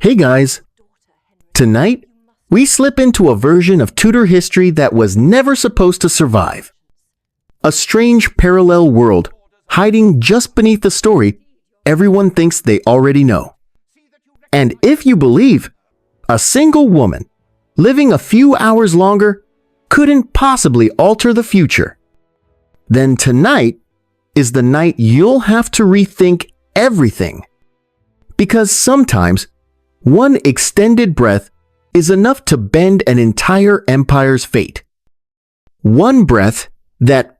Hey guys, tonight we slip into a version of Tudor history that was never supposed to survive. A strange parallel world hiding just beneath the story everyone thinks they already know. And if you believe, a single woman living a few hours longer couldn't possibly alter the future, then tonight is the night you'll have to rethink everything. Because sometimes one extended breath is enough to bend an entire empire's fate. One breath that,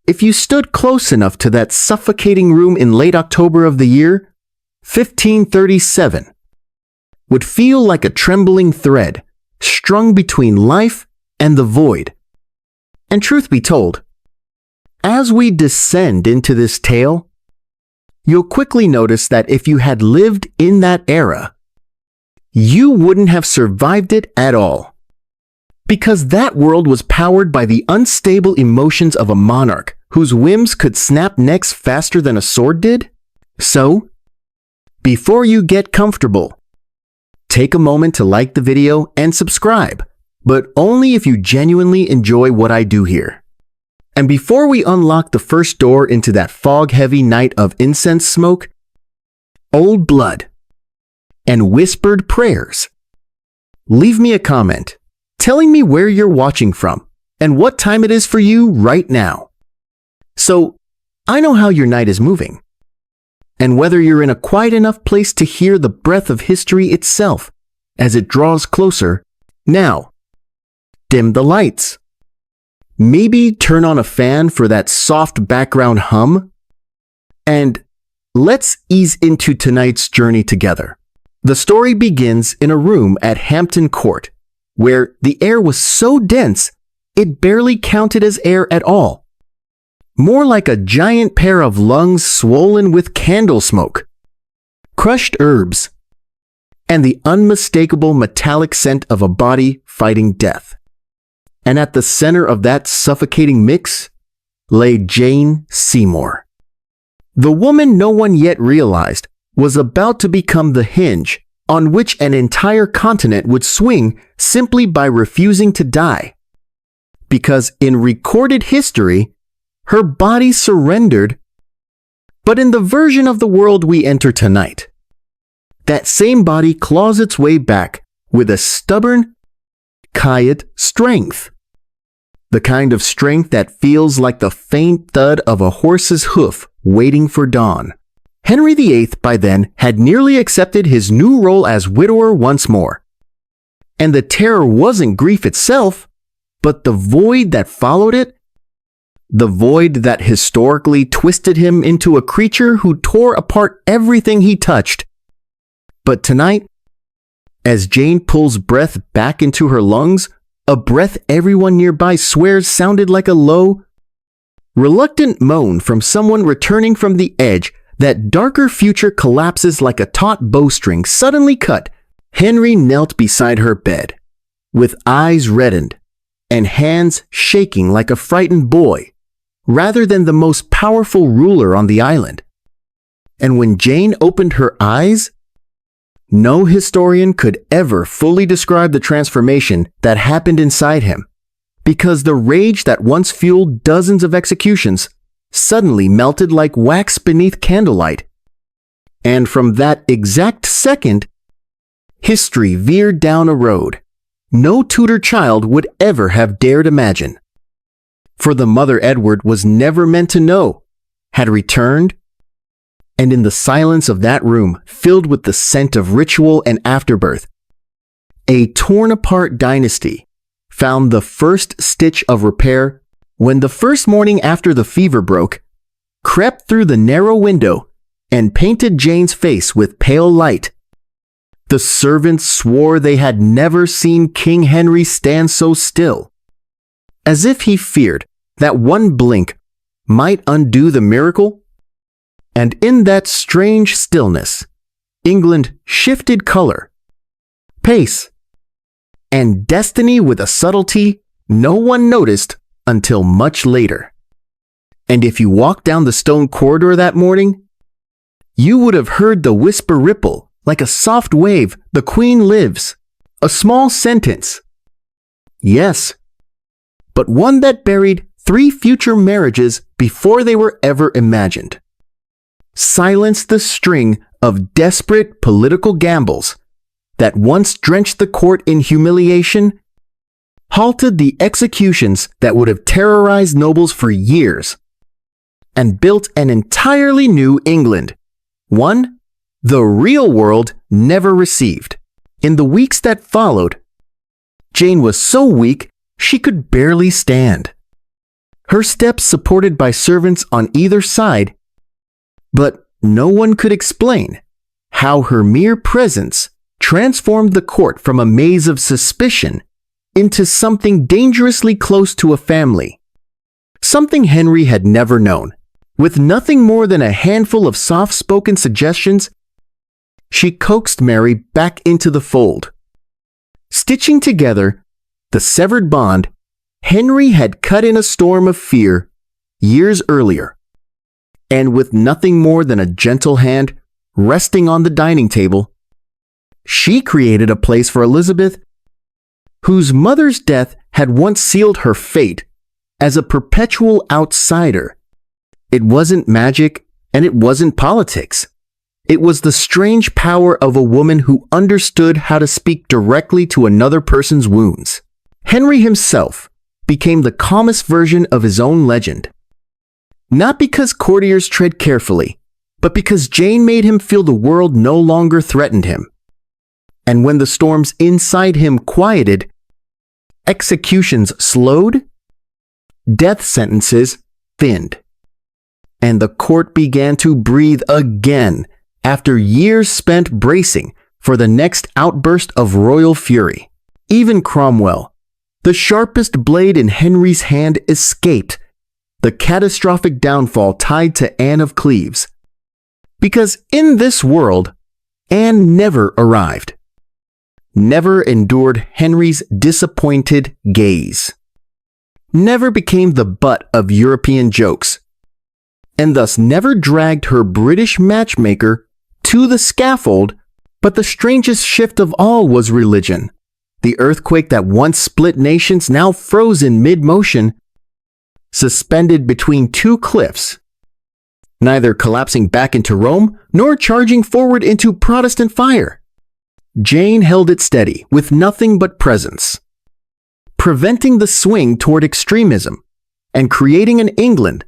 if you stood close enough to that suffocating room in late October of the year 1537, would feel like a trembling thread strung between life and the void. And truth be told, as we descend into this tale, you'll quickly notice that if you had lived in that era, you wouldn't have survived it at all. Because that world was powered by the unstable emotions of a monarch whose whims could snap necks faster than a sword did. So, before you get comfortable, take a moment to like the video and subscribe, but only if you genuinely enjoy what I do here. And before we unlock the first door into that fog-heavy night of incense smoke, old blood, and whispered prayers, leave me a comment telling me where you're watching from and what time it is for you right now. So I know how your night is moving, and whether you're in a quiet enough place to hear the breath of history itself as it draws closer. Now, dim the lights. Maybe turn on a fan for that soft background hum. And let's ease into tonight's journey together. The story begins in a room at Hampton Court, where the air was so dense it barely counted as air at all. More like a giant pair of lungs swollen with candle smoke, crushed herbs, and the unmistakable metallic scent of a body fighting death. And at the center of that suffocating mix lay Jane Seymour. The woman no one yet realized was about to become the hinge on which an entire continent would swing simply by refusing to die. Because in recorded history, her body surrendered, but in the version of the world we enter tonight, that same body claws its way back with a stubborn, quiet strength. The kind of strength that feels like the faint thud of a horse's hoof waiting for dawn. Henry VIII by then had nearly accepted his new role as widower once more. And the terror wasn't grief itself, but the void that followed it. The void that historically twisted him into a creature who tore apart everything he touched. But tonight, as Jane pulls breath back into her lungs, a breath everyone nearby swears sounded like a low, reluctant moan from someone returning from the edge, that darker future collapses like a taut bowstring suddenly cut. Henry knelt beside her bed, with eyes reddened and hands shaking like a frightened boy, rather than the most powerful ruler on the island. And when Jane opened her eyes, no historian could ever fully describe the transformation that happened inside him, because the rage that once fueled dozens of executions suddenly melted like wax beneath candlelight. And from that exact second, history veered down a road no Tudor child would ever have dared imagine. For the mother Edward was never meant to know, had returned, and in the silence of that room filled with the scent of ritual and afterbirth, a torn-apart dynasty found the first stitch of repair when the first morning after the fever broke, crept through the narrow window and painted Jane's face with pale light. The servants swore they had never seen King Henry stand so still, as if he feared that one blink might undo the miracle. And in that strange stillness, England shifted color, pace, and destiny with a subtlety no one noticed until much later. And if you walked down the stone corridor that morning, you would have heard the whisper ripple like a soft wave, the Queen lives. A small sentence. Yes, but one that buried 3 future marriages before they were ever imagined. Silenced the string of desperate political gambles that once drenched the court in humiliation, halted the executions that would have terrorized nobles for years, and built an entirely new England, one the real world never received. In the weeks that followed, Jane was so weak she could barely stand. Her steps supported by servants on either side, but no one could explain how her mere presence transformed the court from a maze of suspicion into something dangerously close to a family. Something Henry had never known. With nothing more than a handful of soft-spoken suggestions, she coaxed Mary back into the fold. Stitching together the severed bond Henry had cut in a storm of fear years earlier, and with nothing more than a gentle hand resting on the dining table, she created a place for Elizabeth, whose mother's death had once sealed her fate as a perpetual outsider. It wasn't magic, and it wasn't politics. It was the strange power of a woman who understood how to speak directly to another person's wounds. Henry himself became the calmest version of his own legend. Not because courtiers tread carefully, but because Jane made him feel the world no longer threatened him. And when the storms inside him quieted, executions slowed, death sentences thinned, and the court began to breathe again after years spent bracing for the next outburst of royal fury. Even Cromwell, the sharpest blade in Henry's hand, escaped the catastrophic downfall tied to Anne of Cleves. Because in this world, Anne never arrived, never endured Henry's disappointed gaze, never became the butt of European jokes, and thus never dragged her British matchmaker to the scaffold. But the strangest shift of all was religion. The earthquake that once split nations now froze in mid-motion, suspended between 2 cliffs, neither collapsing back into Rome nor charging forward into Protestant fire. Jane held it steady with nothing but presence, preventing the swing toward extremism and creating an England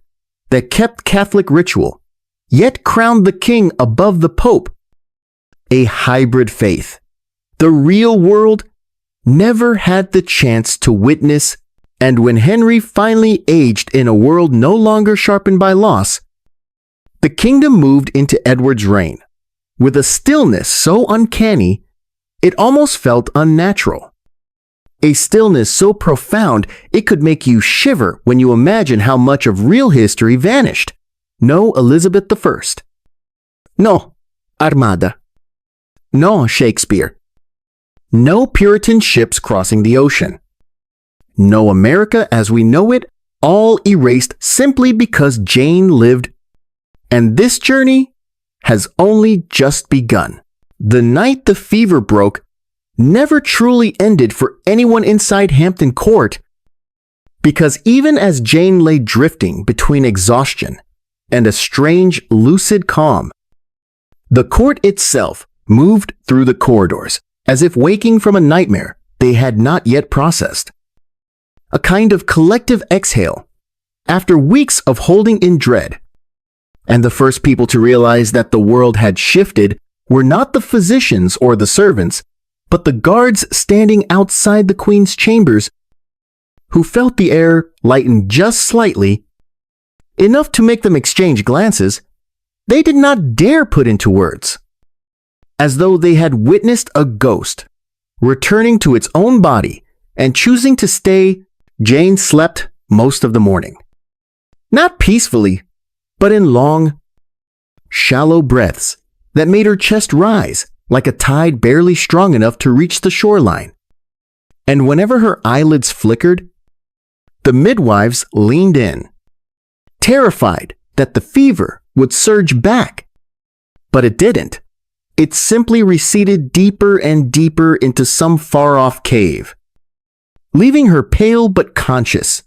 that kept Catholic ritual, yet crowned the king above the Pope. A hybrid faith the real world never had the chance to witness. And when Henry finally aged in a world no longer sharpened by loss, the kingdom moved into Edward's reign with a stillness so uncanny it almost felt unnatural. A stillness so profound it could make you shiver when you imagine how much of real history vanished. No Elizabeth I. No Armada. No Shakespeare. No Puritan ships crossing the ocean. No America as we know it, all erased simply because Jane lived. And this journey has only just begun. The night the fever broke never truly ended for anyone inside Hampton Court, because even as Jane lay drifting between exhaustion and a strange, lucid calm, the court itself moved through the corridors as if waking from a nightmare they had not yet processed. A kind of collective exhale after weeks of holding in dread. And the first people to realize that the world had shifted were not the physicians or the servants, but the guards standing outside the Queen's chambers, who felt the air lighten just slightly, enough to make them exchange glances they did not dare put into words. As though they had witnessed a ghost returning to its own body and choosing to stay. Jane slept most of the morning. Not peacefully, but in long, shallow breaths that made her chest rise like a tide barely strong enough to reach the shoreline. And whenever her eyelids flickered, the midwives leaned in, terrified that the fever would surge back. But it didn't. it simply receded deeper and deeper into some far-off cave, leaving her pale but conscious,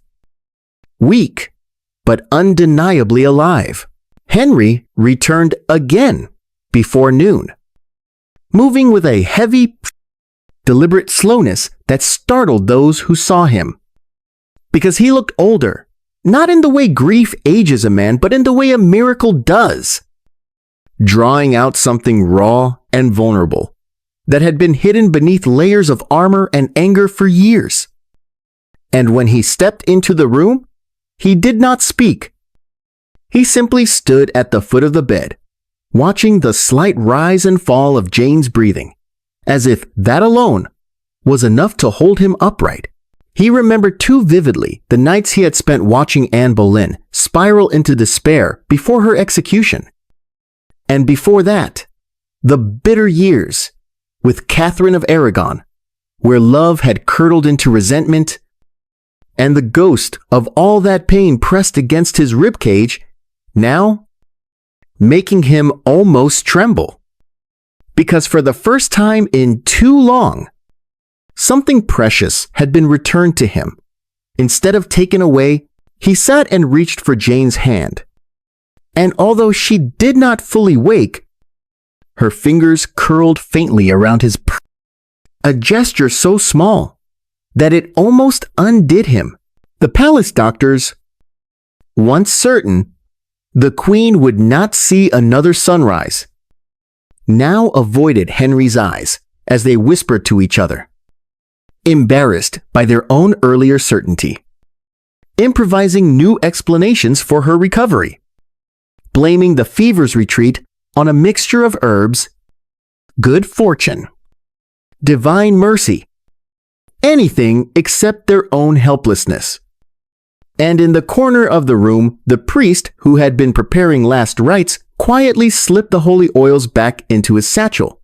weak but undeniably alive. Henry returned again before noon, moving with a heavy, deliberate slowness that startled those who saw him. Because he looked older, not in the way grief ages a man, but in the way a miracle does, drawing out something raw and vulnerable that had been hidden beneath layers of armor and anger for years. And when he stepped into the room, he did not speak. He simply stood at the foot of the bed, watching the slight rise and fall of Jane's breathing, as if that alone was enough to hold him upright. He remembered too vividly the nights he had spent watching Anne Boleyn spiral into despair before her execution. And before that, the bitter years with Catherine of Aragon, where love had curdled into resentment, and the ghost of all that pain pressed against his ribcage, now making him almost tremble. Because for the first time in too long, something precious had been returned to him. Instead of taken away, he sat and reached for Jane's hand. And although she did not fully wake, her fingers curled faintly around his a gesture so small that it almost undid him. The palace doctors, once certain the Queen would not see another sunrise, now avoided Henry's eyes as they whispered to each other, embarrassed by their own earlier certainty, improvising new explanations for her recovery, blaming the fever's retreat on a mixture of herbs, good fortune, divine mercy, anything except their own helplessness. And in the corner of the room, the priest who had been preparing last rites quietly slipped the holy oils back into his satchel,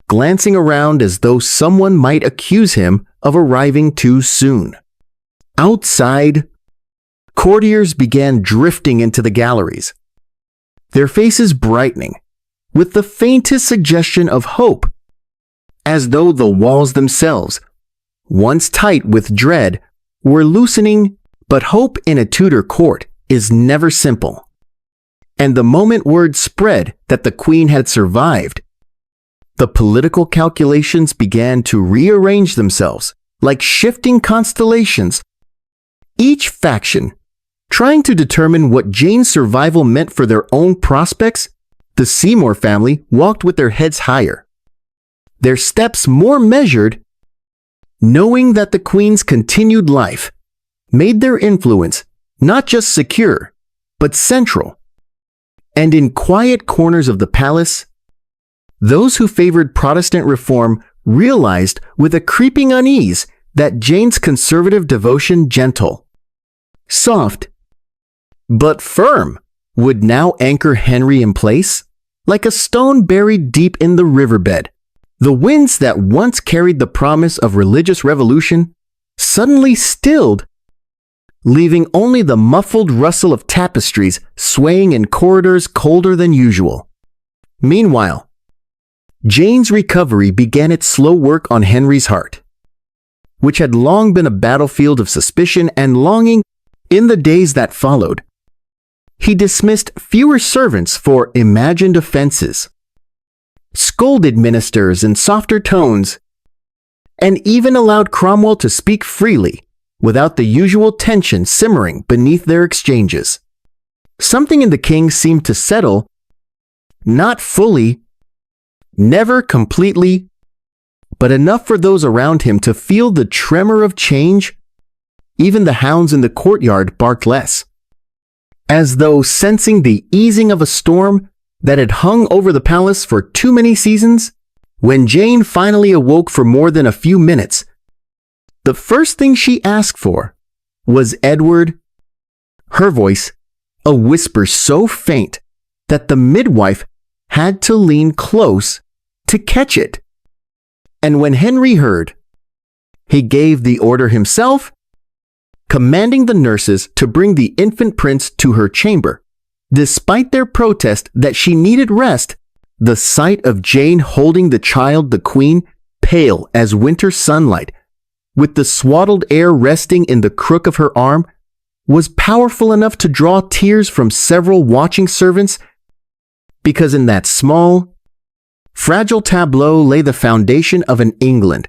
glancing around as though someone might accuse him of arriving too soon. Outside, courtiers began drifting into the galleries, their faces brightening with the faintest suggestion of hope, as though the walls themselves, once tight with dread, were loosening. But hope in a Tudor court is never simple. And the moment word spread that the Queen had survived, the political calculations began to rearrange themselves like shifting constellations, each faction trying to determine what Jane's survival meant for their own prospects. The Seymour family walked with their heads higher, their steps more measured, knowing that the Queen's continued life made their influence not just secure, but central. And in quiet corners of the palace, those who favored Protestant reform realized with a creeping unease that Jane's conservative devotion, gentle, soft, but firm, would now anchor Henry in place like a stone buried deep in the riverbed. The winds that once carried the promise of religious revolution suddenly stilled, leaving only the muffled rustle of tapestries swaying in corridors colder than usual. Meanwhile, Jane's recovery began its slow work on Henry's heart, which had long been a battlefield of suspicion and longing. In the days that followed, he dismissed fewer servants for imagined offenses, scolded ministers in softer tones, and even allowed Cromwell to speak freely without the usual tension simmering beneath their exchanges. Something in the king seemed to settle, not fully, never completely, but enough for those around him to feel the tremor of change. Even the hounds in the courtyard barked less, as though sensing the easing of a storm that had hung over the palace for too many seasons. When Jane finally awoke for more than a few minutes, the first thing she asked for was Edward. Her voice, a whisper so faint that the midwife had to lean close to catch it. And when Henry heard, he gave the order himself, commanding the nurses to bring the infant prince to her chamber, despite their protest that she needed rest The sight of Jane holding the child, the queen, pale as winter sunlight, with the swaddled air resting in the crook of her arm, was powerful enough to draw tears from several watching servants, because in that small, fragile tableau lay the foundation of an England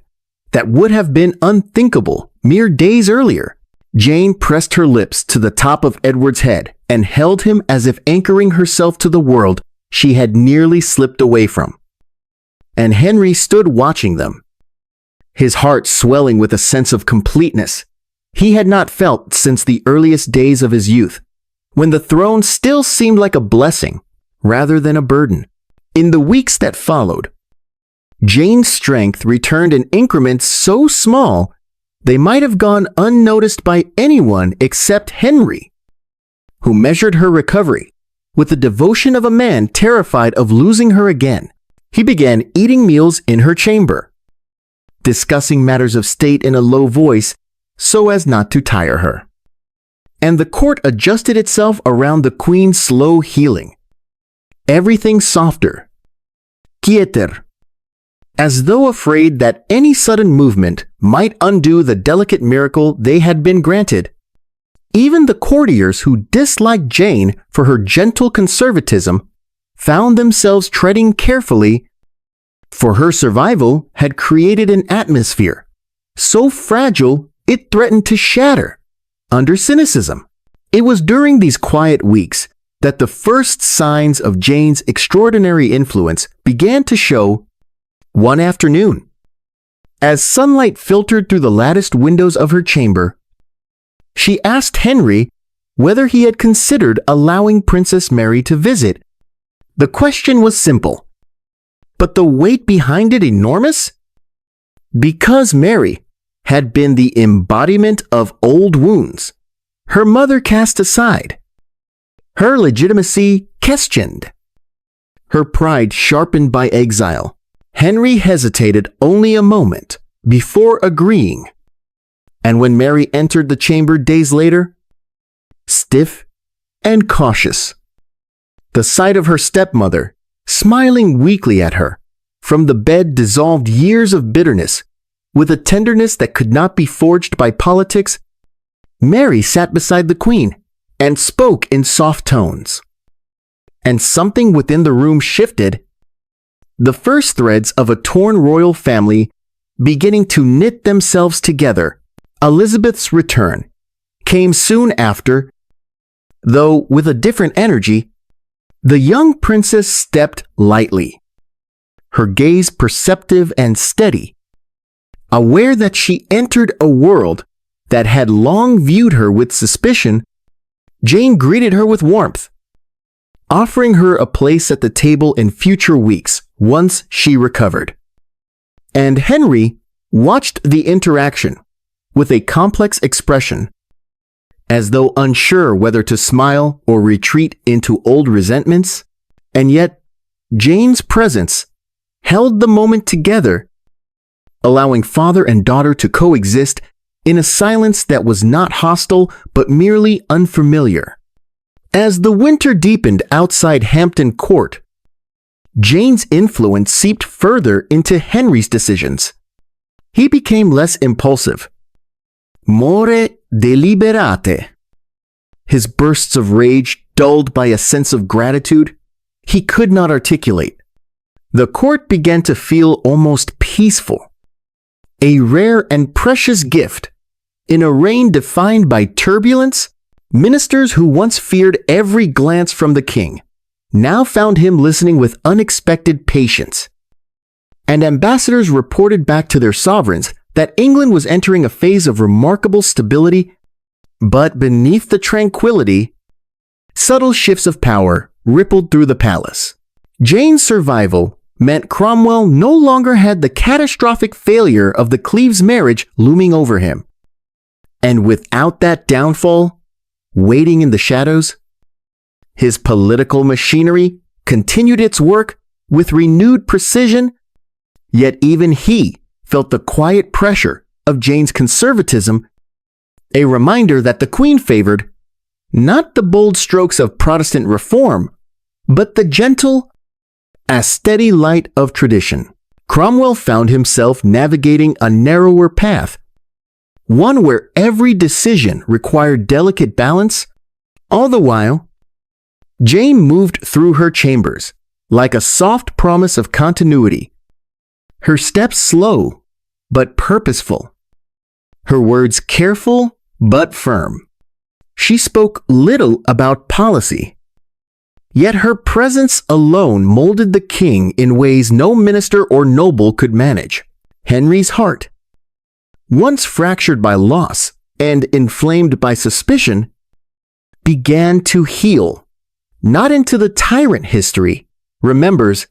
that would have been unthinkable mere days earlier. Jane pressed her lips to the top of Edward's head and held him as if anchoring herself to the world she had nearly slipped away from. And Henry stood watching them, his heart swelling with a sense of completeness he had not felt since the earliest days of his youth, when the throne still seemed like a blessing rather than a burden. In the weeks that followed, Jane's strength returned in increments so small they might have gone unnoticed by anyone except Henry, who measured her recovery with the devotion of a man terrified of losing her again. He began eating meals in her chamber, discussing matters of state in a low voice so as not to tire her. And the court adjusted itself around the queen's slow healing. Everything softer, quieter, as though afraid that any sudden movement might undo the delicate miracle they had been granted. Even the courtiers who disliked Jane for her gentle conservatism found themselves treading carefully, for her survival had created an atmosphere so fragile it threatened to shatter under cynicism. It was during these quiet weeks that the first signs of Jane's extraordinary influence began to show. One afternoon, as sunlight filtered through the latticed windows of her chamber, she asked Henry whether he had considered allowing Princess Mary to visit. The question was simple, but the weight behind it enormous. Because Mary had been the embodiment of old wounds, her mother cast aside, her legitimacy questioned, her pride sharpened by exile. Henry hesitated only a moment before agreeing, and when Mary entered the chamber days later, stiff and cautious, the sight of her stepmother, smiling weakly at her, from the bed dissolved years of bitterness with a tenderness that could not be forged by politics. Mary sat beside the queen and spoke in soft tones, and something within the room shifted, the first threads of a torn royal family beginning to knit themselves together. Elizabeth's return came soon after, though with a different energy. The young princess stepped lightly, her gaze perceptive and steady, aware that she entered a world that had long viewed her with suspicion. Jane greeted her with warmth, offering her a place at the table in future weeks once she recovered. And Henry watched the interaction with a complex expression, as though unsure whether to smile or retreat into old resentments. And yet, Jane's presence held the moment together, allowing father and daughter to coexist in a silence that was not hostile but merely unfamiliar. As the winter deepened outside Hampton Court, Jane's influence seeped further into Henry's decisions. He became less impulsive, more deliberate, his bursts of rage dulled by a sense of gratitude he could not articulate. The court began to feel almost peaceful, a rare and precious gift in a reign defined by turbulence. Ministers who once feared every glance from the king now found him listening with unexpected patience, and ambassadors reported back to their sovereigns that England was entering a phase of remarkable stability. But beneath the tranquility, subtle shifts of power rippled through the palace. Jane's survival meant Cromwell no longer had the catastrophic failure of the Cleves marriage looming over him. And without that downfall waiting in the shadows, his political machinery continued its work with renewed precision. Yet even he felt the quiet pressure of Jane's conservatism, a reminder that the Queen favored not the bold strokes of Protestant reform, but the gentle, a steady light of tradition. Cromwell found himself navigating a narrower path, one where every decision required delicate balance. All the while, Jane moved through her chambers like a soft promise of continuity, her steps slow but purposeful, her words careful but firm. She spoke little about policy, yet her presence alone molded the king in ways no minister or noble could manage. Henry's heart, once fractured by loss and inflamed by suspicion, began to heal, not into the tyrant history remembers,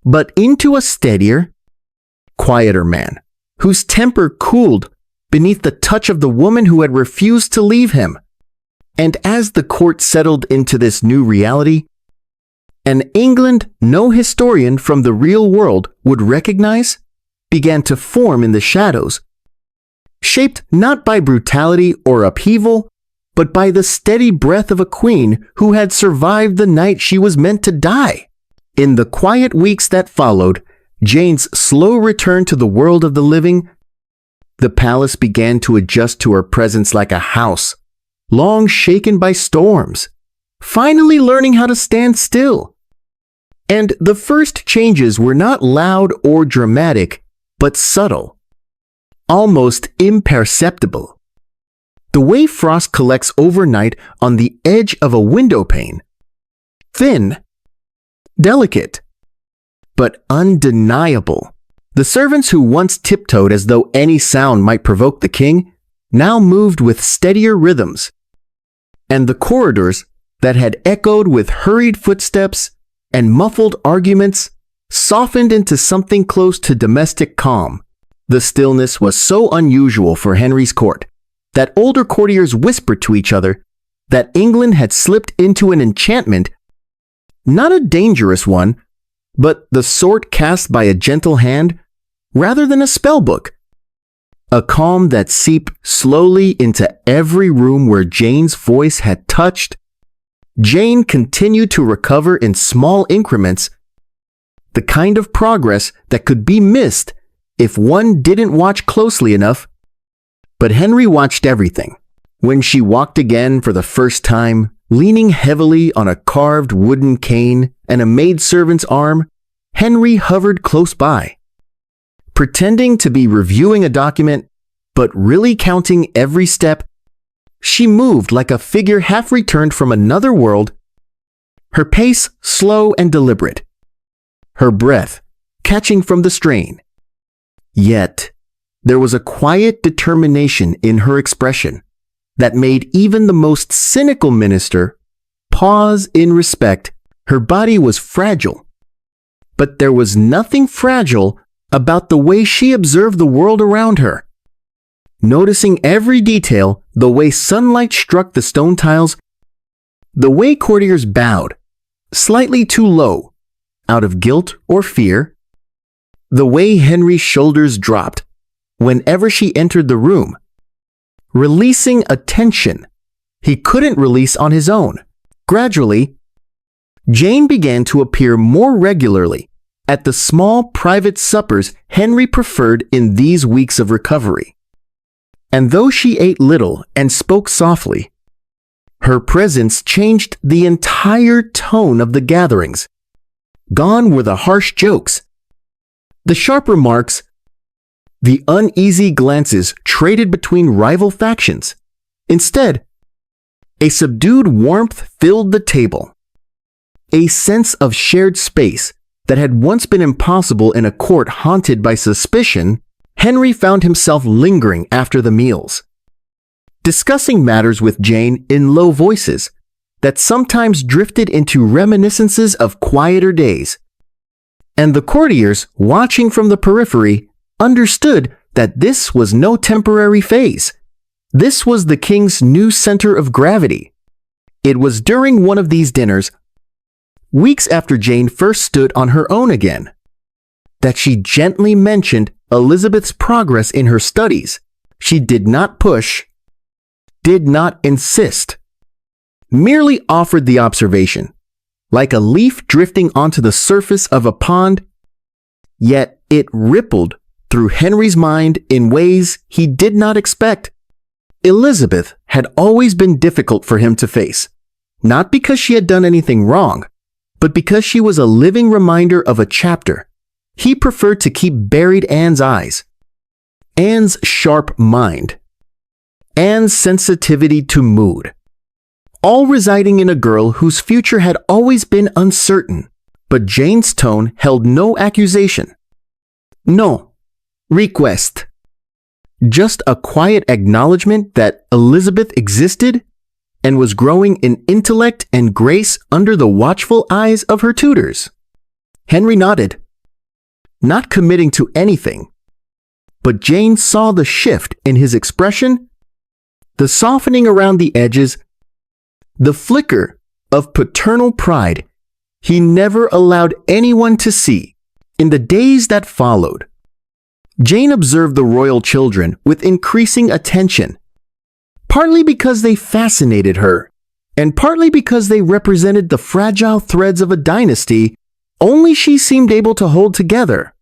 but into a steadier, quieter man, whose temper cooled beneath the touch of the woman who had refused to leave him. And as the court settled into this new reality, an England no historian from the real world would recognize began to form in the shadows, shaped not by brutality or upheaval, but by the steady breath of a queen who had survived the night she was meant to die. In the quiet weeks that followed Jane's slow return to the world of the living, the palace began to adjust to her presence like a house, long shaken by storms, finally learning how to stand still. And the first changes were not loud or dramatic, but subtle, almost imperceptible. The way frost collects overnight on the edge of a window pane, thin, delicate, but undeniable. The servants who once tiptoed as though any sound might provoke the king now moved with steadier rhythms, and the corridors that had echoed with hurried footsteps and muffled arguments softened into something close to domestic calm. The stillness was so unusual for Henry's court that older courtiers whispered to each other that England had slipped into an enchantment, not a dangerous one, but the sort cast by a gentle hand rather than a spell book. A calm that seeped slowly into every room where Jane's voice had touched. Jane continued to recover in small increments, the kind of progress that could be missed if one didn't watch closely enough. But Henry watched everything. When she walked again for the first time, leaning heavily on a carved wooden cane and a maidservant's arm, Henry hovered close by, pretending to be reviewing a document, but really counting every step. She moved like a figure half returned from another world, her pace slow and deliberate, her breath catching from the strain. Yet, there was a quiet determination in her expression that made even the most cynical minister pause in respect. Her body was fragile, but there was nothing fragile about the way she observed the world around her. Noticing every detail, the way sunlight struck the stone tiles, the way courtiers bowed, slightly too low, out of guilt or fear, the way Henry's shoulders dropped whenever she entered the room, releasing a tension he couldn't release on his own. Gradually, Jane began to appear more regularly at the small private suppers Henry preferred in these weeks of recovery. And though she ate little and spoke softly, her presence changed the entire tone of the gatherings. Gone were the harsh jokes, the sharp remarks, the uneasy glances traded between rival factions. Instead, a subdued warmth filled the table. A sense of shared space that had once been impossible in a court haunted by suspicion. Henry found himself lingering after the meals, discussing matters with Jane in low voices that sometimes drifted into reminiscences of quieter days. And the courtiers, watching from the periphery, understood that this was no temporary phase. This was the king's new center of gravity. It was during one of these dinners, weeks after Jane first stood on her own again, that she gently mentioned Elizabeth's progress in her studies. She did not push, did not insist, merely offered the observation. like a leaf drifting onto the surface of a pond, yet it rippled through Henry's mind in ways he did not expect. Elizabeth had always been difficult for him to face, not because she had done anything wrong, but because she was a living reminder of a chapter he preferred to keep buried Anne's eyes. Anne's sharp mind, Anne's sensitivity to mood, all residing in a girl whose future had always been uncertain, but Jane's tone held no accusation. No request. Just a quiet acknowledgement that Elizabeth existed and was growing in intellect and grace under the watchful eyes of her tutors. Henry nodded, not committing to anything, but Jane saw the shift in his expression, the softening around the edges, the flicker of paternal pride he never allowed anyone to see. In the days that followed, Jane observed the royal children with increasing attention, partly because they fascinated her, and partly because they represented the fragile threads of a dynasty only she seemed able to hold together.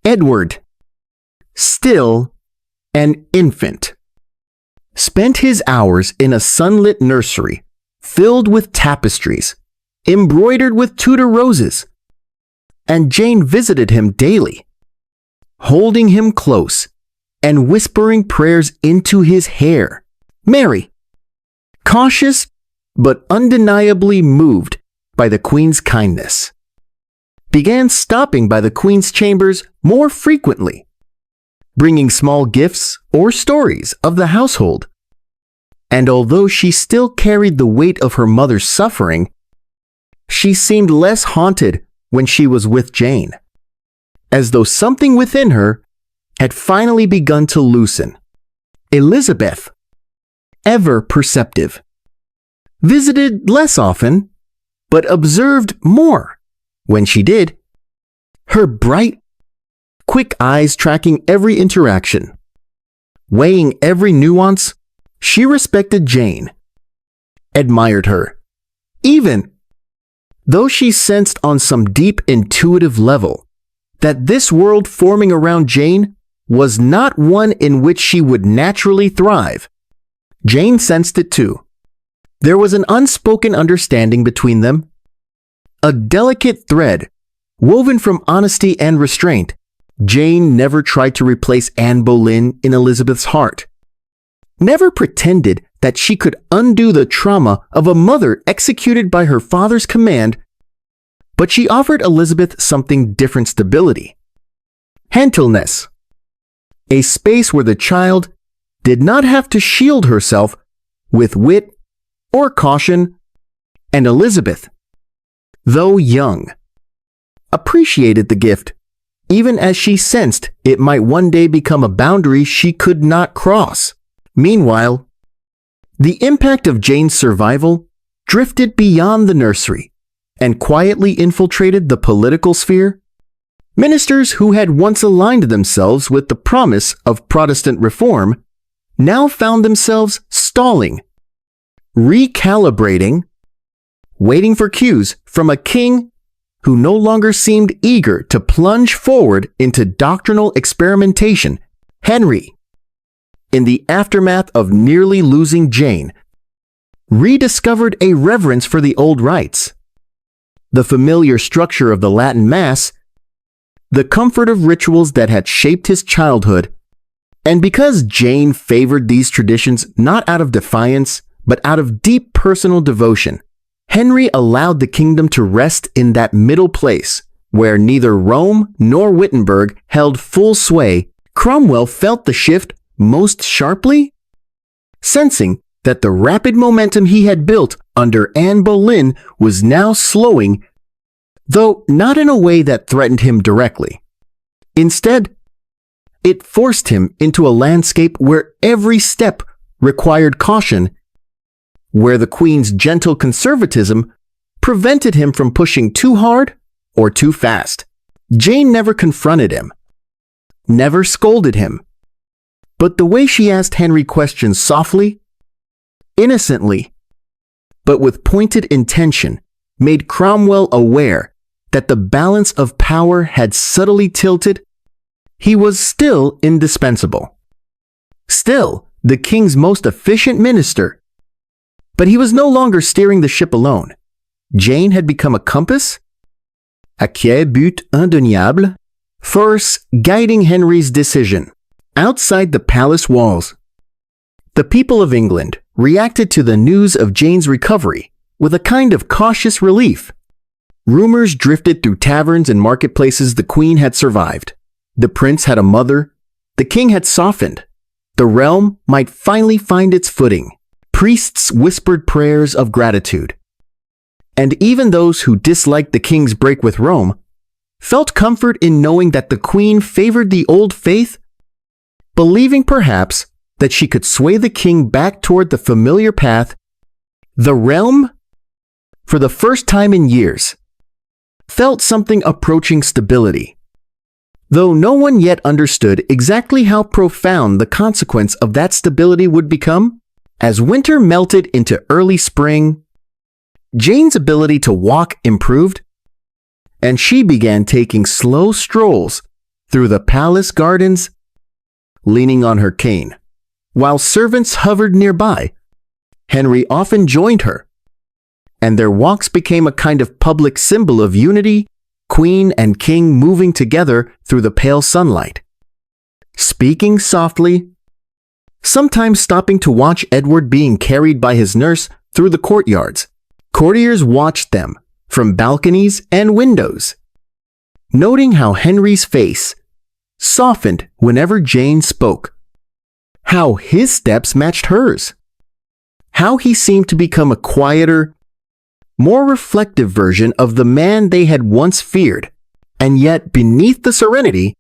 Edward, still an infant, spent his hours in a sunlit nursery filled with tapestries, embroidered with Tudor roses, and Jane visited him daily, holding him close and whispering prayers into his hair. Mary, cautious but undeniably moved by the Queen's kindness, began stopping by the Queen's chambers more frequently, bringing small gifts or stories of the household. And although she still carried the weight of her mother's suffering, she seemed less haunted when she was with Jane, as though something within her had finally begun to loosen. Elizabeth, ever perceptive, visited less often, but observed more when she did, her bright, quick eyes tracking every interaction, weighing every nuance. She respected Jane, admired her, even though she sensed on some deep intuitive level that this world forming around Jane was not one in which she would naturally thrive. Jane sensed it too. There was an unspoken understanding between them, a delicate thread woven from honesty and restraint. Jane never tried to replace Anne Boleyn in Elizabeth's heart, never pretended that she could undo the trauma of a mother executed by her father's command, but she offered Elizabeth something different: stability, gentleness, a space where the child did not have to shield herself with wit or caution. And Elizabeth, though young, appreciated the gift, even as she sensed it might one day become a boundary she could not cross. Meanwhile, the impact of Jane's survival drifted beyond the nursery and quietly infiltrated the political sphere. Ministers who had once aligned themselves with the promise of Protestant reform now found themselves stalling, recalibrating, waiting for cues from a king who no longer seemed eager to plunge forward into doctrinal experimentation. Henry, in the aftermath of nearly losing Jane, rediscovered a reverence for the old rites, the familiar structure of the Latin Mass, the comfort of rituals that had shaped his childhood. And because Jane favored these traditions not out of defiance, but out of deep personal devotion, Henry allowed the kingdom to rest in that middle place where neither Rome nor Wittenberg held full sway. Cromwell felt the shift most sharply, sensing that the rapid momentum he had built under Anne Boleyn was now slowing, though not in a way that threatened him directly. Instead, it forced him into a landscape where every step required caution, where the Queen's gentle conservatism prevented him from pushing too hard or too fast. Jane never confronted him, never scolded him, but the way she asked Henry questions softly, innocently, but with pointed intention, made Cromwell aware that the balance of power had subtly tilted. He was still indispensable. Still the king's most efficient minister. But he was no longer steering the ship alone. Jane had become a compass, a quai but indéniable, force guiding Henry's decision. Outside the palace walls, the people of England reacted to the news of Jane's recovery with a kind of cautious relief. Rumors drifted through taverns and marketplaces the queen had survived. The prince had a mother. The king had softened. The realm might finally find its footing. Priests whispered prayers of gratitude. And even those who disliked the king's break with Rome felt comfort in knowing that the queen favored the old faith, believing perhaps that she could sway the king back toward the familiar path. The realm, for the first time in years, felt something approaching stability. Though no one yet understood exactly how profound the consequence of that stability would become, as winter melted into early spring, Jane's ability to walk improved, and she began taking slow strolls through the palace gardens, leaning on her cane. While servants hovered nearby, Henry often joined her, and their walks became a kind of public symbol of unity, queen and king moving together through the pale sunlight. Speaking softly, sometimes stopping to watch Edward being carried by his nurse through the courtyards. Courtiers watched them from balconies and windows, noting how Henry's face softened whenever Jane spoke, how his steps matched hers, how he seemed to become a quieter, more reflective version of the man they had once feared. And yet beneath the serenity,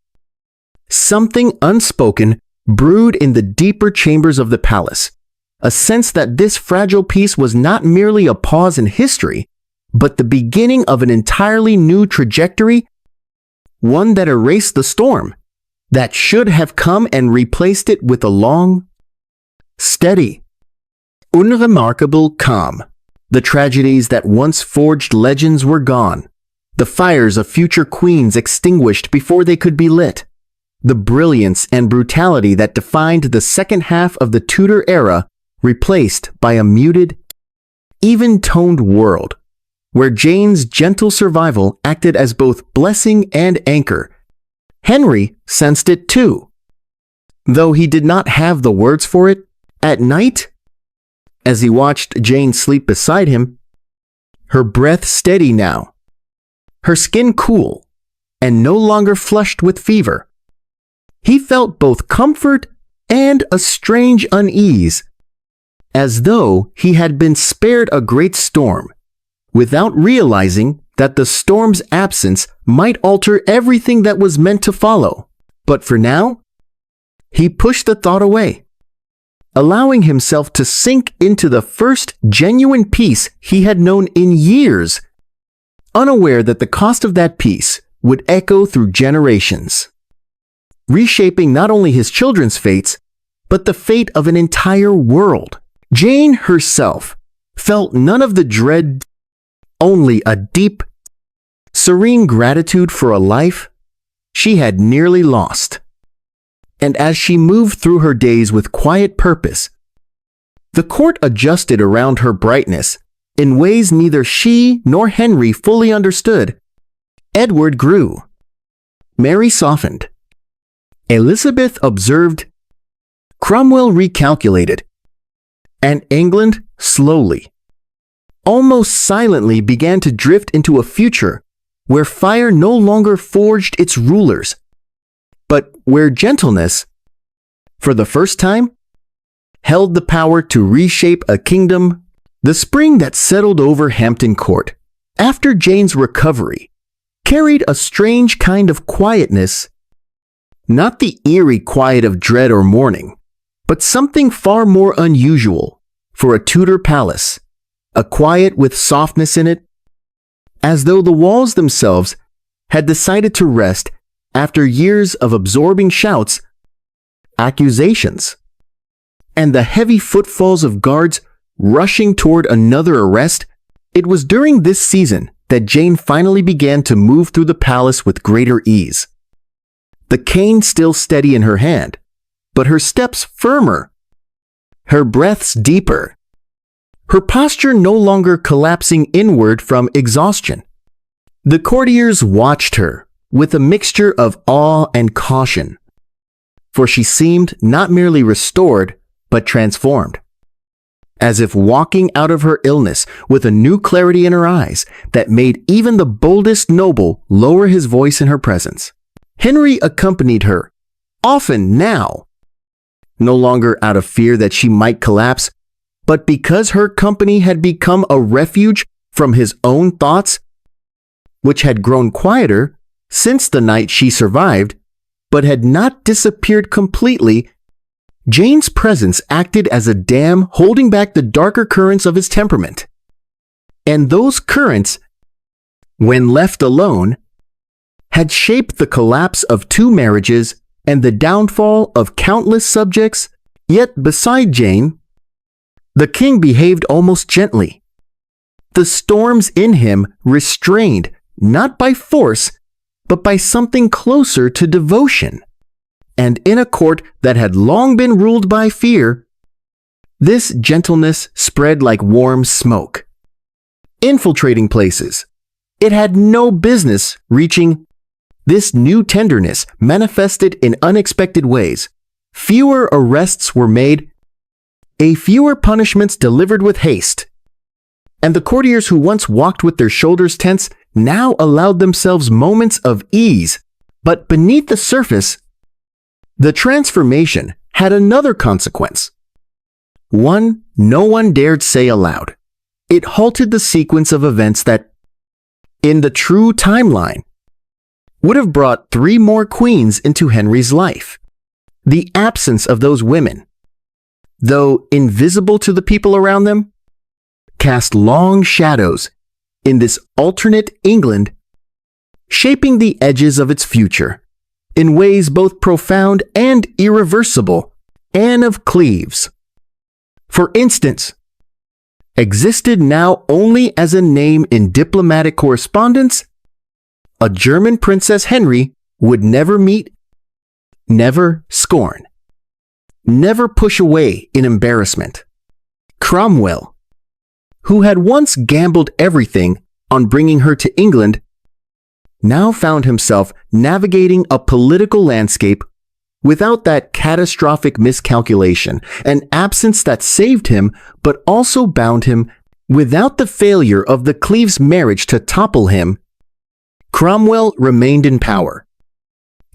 something unspoken brewed in the deeper chambers of the palace, a sense that this fragile peace was not merely a pause in history, but the beginning of an entirely new trajectory, one that erased the storm, that should have come and replaced it with a long, steady, unremarkable calm. The tragedies that once forged legends were gone. The fires of future queens extinguished before they could be lit. The brilliance and brutality that defined the second half of the Tudor era replaced by a muted, even-toned world, where Jane's gentle survival acted as both blessing and anchor. Henry sensed it too. Though he did not have the words for it, at night, as he watched Jane sleep beside him, her breath steady now, her skin cool, and no longer flushed with fever, he felt both comfort and a strange unease, as though he had been spared a great storm, without realizing that the storm's absence might alter everything that was meant to follow. But for now, he pushed the thought away, allowing himself to sink into the first genuine peace he had known in years, unaware that the cost of that peace would echo through generations, reshaping not only his children's fates, but the fate of an entire world. Jane herself felt none of the dread, only a deep, serene gratitude for a life she had nearly lost. And as she moved through her days with quiet purpose, the court adjusted around her brightness in ways neither she nor Henry fully understood. Edward grew. Mary softened. Elizabeth observed. Cromwell recalculated. And England slowly, almost silently, began to drift into a future where fire no longer forged its rulers, but where gentleness, for the first time, held the power to reshape a kingdom. The spring that settled over Hampton Court, after Jane's recovery, carried a strange kind of quietness, not the eerie quiet of dread or mourning, but something far more unusual for a Tudor palace, a quiet with softness in it, as though the walls themselves had decided to rest after years of absorbing shouts, accusations, and the heavy footfalls of guards rushing toward another arrest. It was during this season that Jane finally began to move through the palace with greater ease. The cane still steady in her hand, but her steps firmer, her breaths deeper, her posture no longer collapsing inward from exhaustion. The courtiers watched her with a mixture of awe and caution, for she seemed not merely restored, but transformed, as if walking out of her illness with a new clarity in her eyes that made even the boldest noble lower his voice in her presence. Henry accompanied her, often now, no longer out of fear that she might collapse, but because her company had become a refuge from his own thoughts, which had grown quieter since the night she survived, but had not disappeared completely. Jane's presence acted as a dam holding back the darker currents of his temperament. And those currents, when left alone, had shaped the collapse of 2 marriages and the downfall of countless subjects. Yet beside Jane, the king behaved almost gently. The storms in him restrained not by force, but by something closer to devotion. And in a court that had long been ruled by fear, this gentleness spread like warm smoke, infiltrating places it had no business reaching. This new tenderness manifested in unexpected ways. Fewer arrests were made, fewer punishments delivered with haste, and the courtiers who once walked with their shoulders tense now allowed themselves moments of ease. But beneath the surface, the transformation had another consequence. One no one dared say aloud. It halted the sequence of events that, in the true timeline, would have brought 3 more queens into Henry's life. The absence of those women, though invisible to the people around them, cast long shadows in this alternate England, shaping the edges of its future in ways both profound and irreversible. Anne of Cleves, for instance, existed now only as a name in diplomatic correspondence. A German Princess Henry would never meet, never scorn, never push away in embarrassment. Cromwell, who had once gambled everything on bringing her to England, now found himself navigating a political landscape without that catastrophic miscalculation, an absence that saved him but also bound him. Without the failure of the Cleves marriage to topple him, Cromwell remained in power.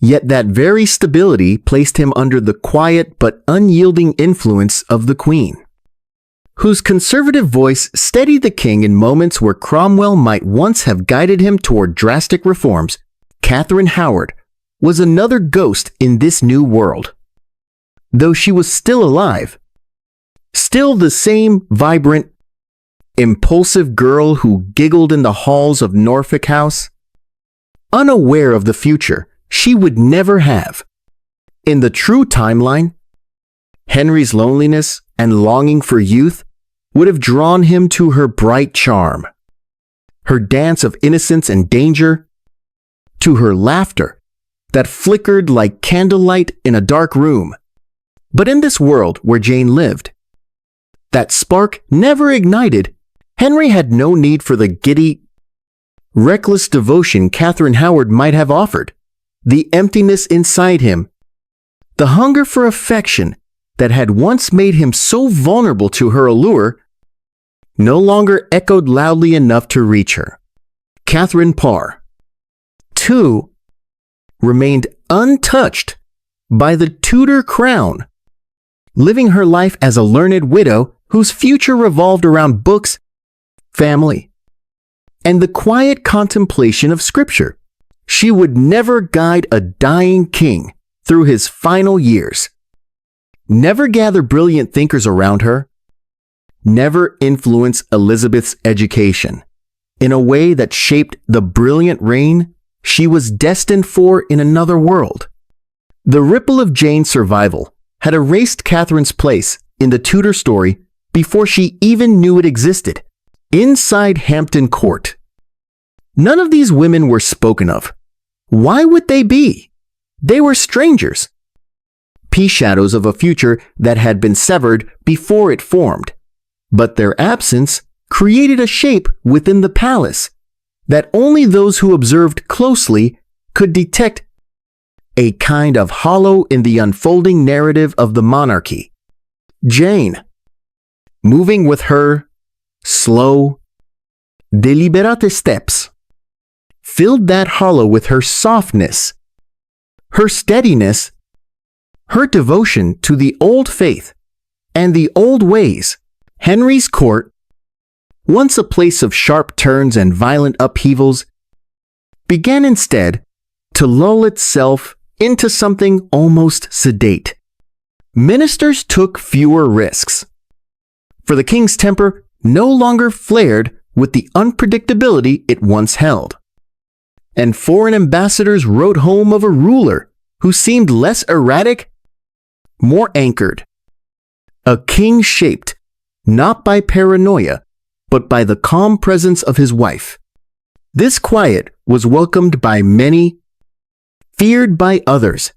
Yet that very stability placed him under the quiet but unyielding influence of the Queen, whose conservative voice steadied the king in moments where Cromwell might once have guided him toward drastic reforms. Catherine Howard was another ghost in this new world. Though she was still alive, still the same vibrant, impulsive girl who giggled in the halls of Norfolk House, unaware of the future she would never have. In the true timeline, Henry's loneliness and longing for youth would have drawn him to her bright charm, her dance of innocence and danger, to her laughter that flickered like candlelight in a dark room. But in this world where Jane lived, that spark never ignited. Henry had no need for the giddy, reckless devotion Catherine Howard might have offered. The emptiness inside him, the hunger for affection that had once made him so vulnerable to her allure, no longer echoed loudly enough to reach her. Catherine Parr, too, remained untouched by the Tudor crown, living her life as a learned widow whose future revolved around books, family, and the quiet contemplation of Scripture. She would never guide a dying king through his final years, never gather brilliant thinkers around her, never influence Elizabeth's education in a way that shaped the brilliant reign she was destined for in another world. The ripple of Jane's survival had erased Catherine's place in the Tudor story before she even knew it existed. Inside Hampton Court. None of these women were spoken of. Why would they be? They were strangers. Pea-shadows of a future that had been severed before it formed. But their absence created a shape within the palace that only those who observed closely could detect, a kind of hollow in the unfolding narrative of the monarchy. Jane, moving with her slow, deliberate steps, filled that hollow with her softness, her steadiness, her devotion to the old faith and the old ways. Henry's court, once a place of sharp turns and violent upheavals, began instead to lull itself into something almost sedate. Ministers took fewer risks, for the king's temper no longer flared with the unpredictability it once held. And foreign ambassadors wrote home of a ruler who seemed less erratic, more anchored. A king shaped not by paranoia, but by the calm presence of his wife. This quiet was welcomed by many, feared by others,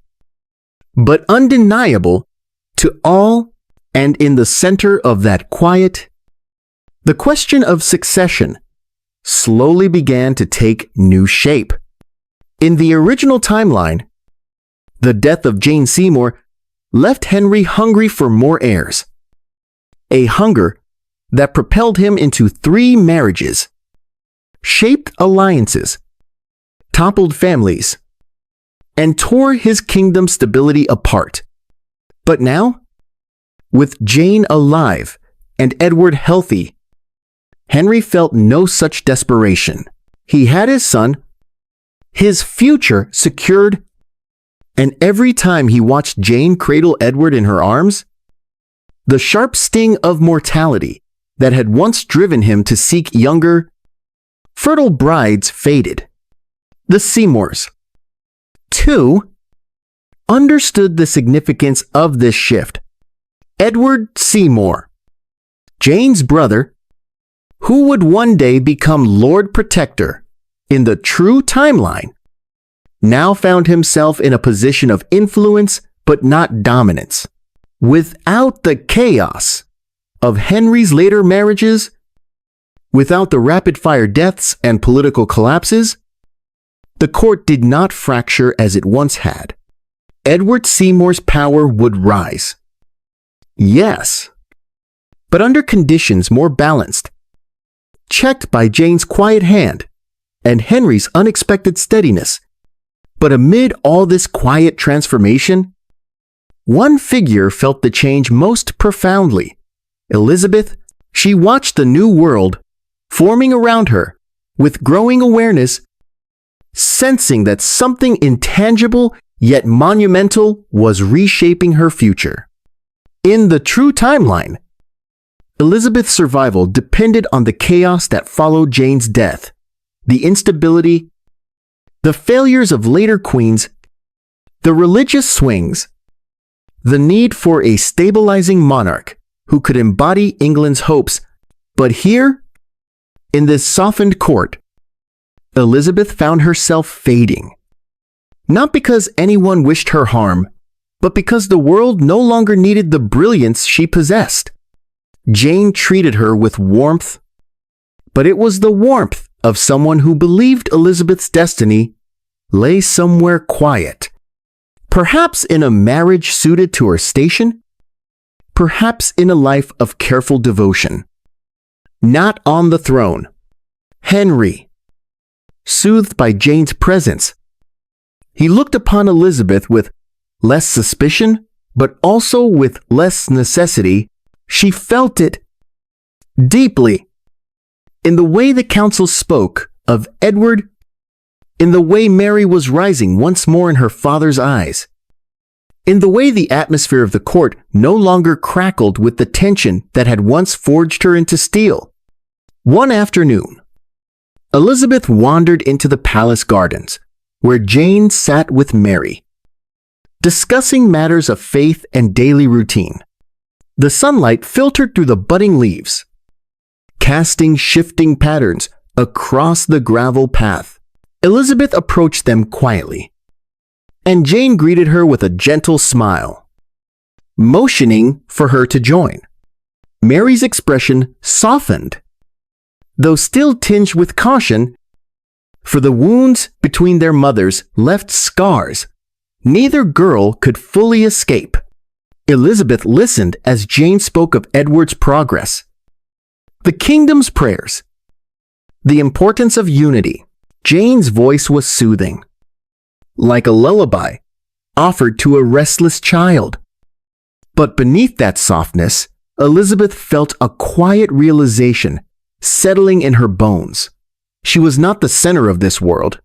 but undeniable to all, and in the center of that quiet, the question of succession slowly began to take new shape. In the original timeline, the death of Jane Seymour left Henry hungry for more heirs, a hunger that propelled him into 3 marriages, shaped alliances, toppled families, and tore his kingdom's stability apart. But now, with Jane alive and Edward healthy, Henry felt no such desperation. He had his son, his future secured, and every time he watched Jane cradle Edward in her arms, the sharp sting of mortality that had once driven him to seek younger, fertile brides faded. The Seymours, too, understood the significance of this shift. Edward Seymour, Jane's brother, who would one day become Lord Protector in the true timeline, now found himself in a position of influence but not dominance. Without the chaos of Henry's later marriages, without the rapid-fire deaths and political collapses, the court did not fracture as it once had. Edward Seymour's power would rise. Yes, but under conditions more balanced, checked by Jane's quiet hand and Henry's unexpected steadiness. But amid all this quiet transformation, one figure felt the change most profoundly. Elizabeth. She watched the new world forming around her with growing awareness, sensing that something intangible yet monumental was reshaping her future. In the true timeline, Elizabeth's survival depended on the chaos that followed Jane's death, the instability, the failures of later queens, the religious swings, the need for a stabilizing monarch who could embody England's hopes. But here, in this softened court, Elizabeth found herself fading. Not because anyone wished her harm, but because the world no longer needed the brilliance she possessed. Jane treated her with warmth, but it was the warmth of someone who believed Elizabeth's destiny lay somewhere quiet. Perhaps in a marriage suited to her station, perhaps in a life of careful devotion. Not on the throne. Henry, soothed by Jane's presence, he looked upon Elizabeth with less suspicion, but also with less necessity. She felt it deeply in the way the council spoke of Edward, in the way Mary was rising once more in her father's eyes, in the way the atmosphere of the court no longer crackled with the tension that had once forged her into steel. One afternoon, Elizabeth wandered into the palace gardens, where Jane sat with Mary, discussing matters of faith and daily routine. The sunlight filtered through the budding leaves, casting shifting patterns across the gravel path. Elizabeth approached them quietly, and Jane greeted her with a gentle smile, motioning for her to join. Mary's expression softened, though still tinged with caution, for the wounds between their mothers left scars neither girl could fully escape. Elizabeth listened as Jane spoke of Edward's progress, the kingdom's prayers, the importance of unity. Jane's voice was soothing, like a lullaby offered to a restless child. But beneath that softness, Elizabeth felt a quiet realization settling in her bones. She was not the center of this world.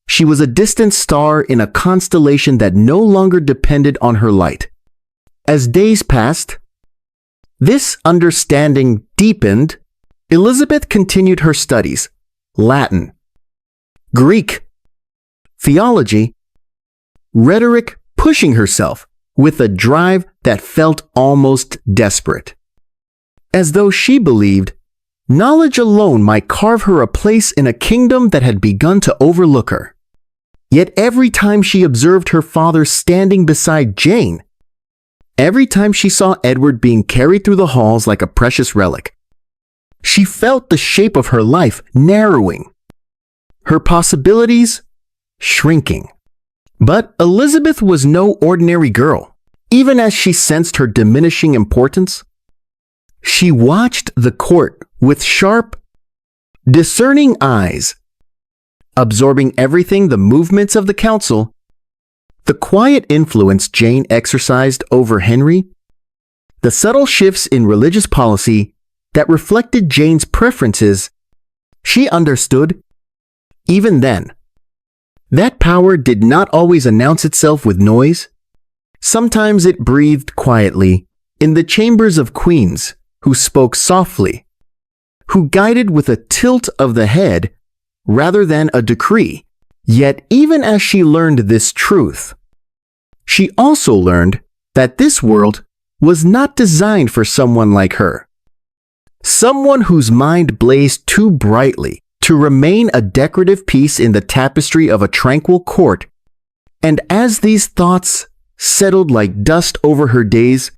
She was a distant star in a constellation that no longer depended on her light. As days passed, this understanding deepened. Elizabeth continued her studies: Latin, Greek, theology, rhetoric, pushing herself with a drive that felt almost desperate. As though she believed knowledge alone might carve her a place in a kingdom that had begun to overlook her. Yet every time she observed her father standing beside Jane, every time she saw Edward being carried through the halls like a precious relic, she felt the shape of her life narrowing, her possibilities shrinking. But Elizabeth was no ordinary girl. Even as she sensed her diminishing importance, she watched the court with sharp, discerning eyes, absorbing everything: the movements of the council, the quiet influence Jane exercised over Henry, the subtle shifts in religious policy that reflected Jane's preferences. She understood, even then, that power did not always announce itself with noise. Sometimes it breathed quietly in the chambers of queens who spoke softly, who guided with a tilt of the head rather than a decree. Yet even as she learned this truth, she also learned that this world was not designed for someone like her, someone whose mind blazed too brightly to remain a decorative piece in the tapestry of a tranquil court. And as these thoughts settled like dust over her days,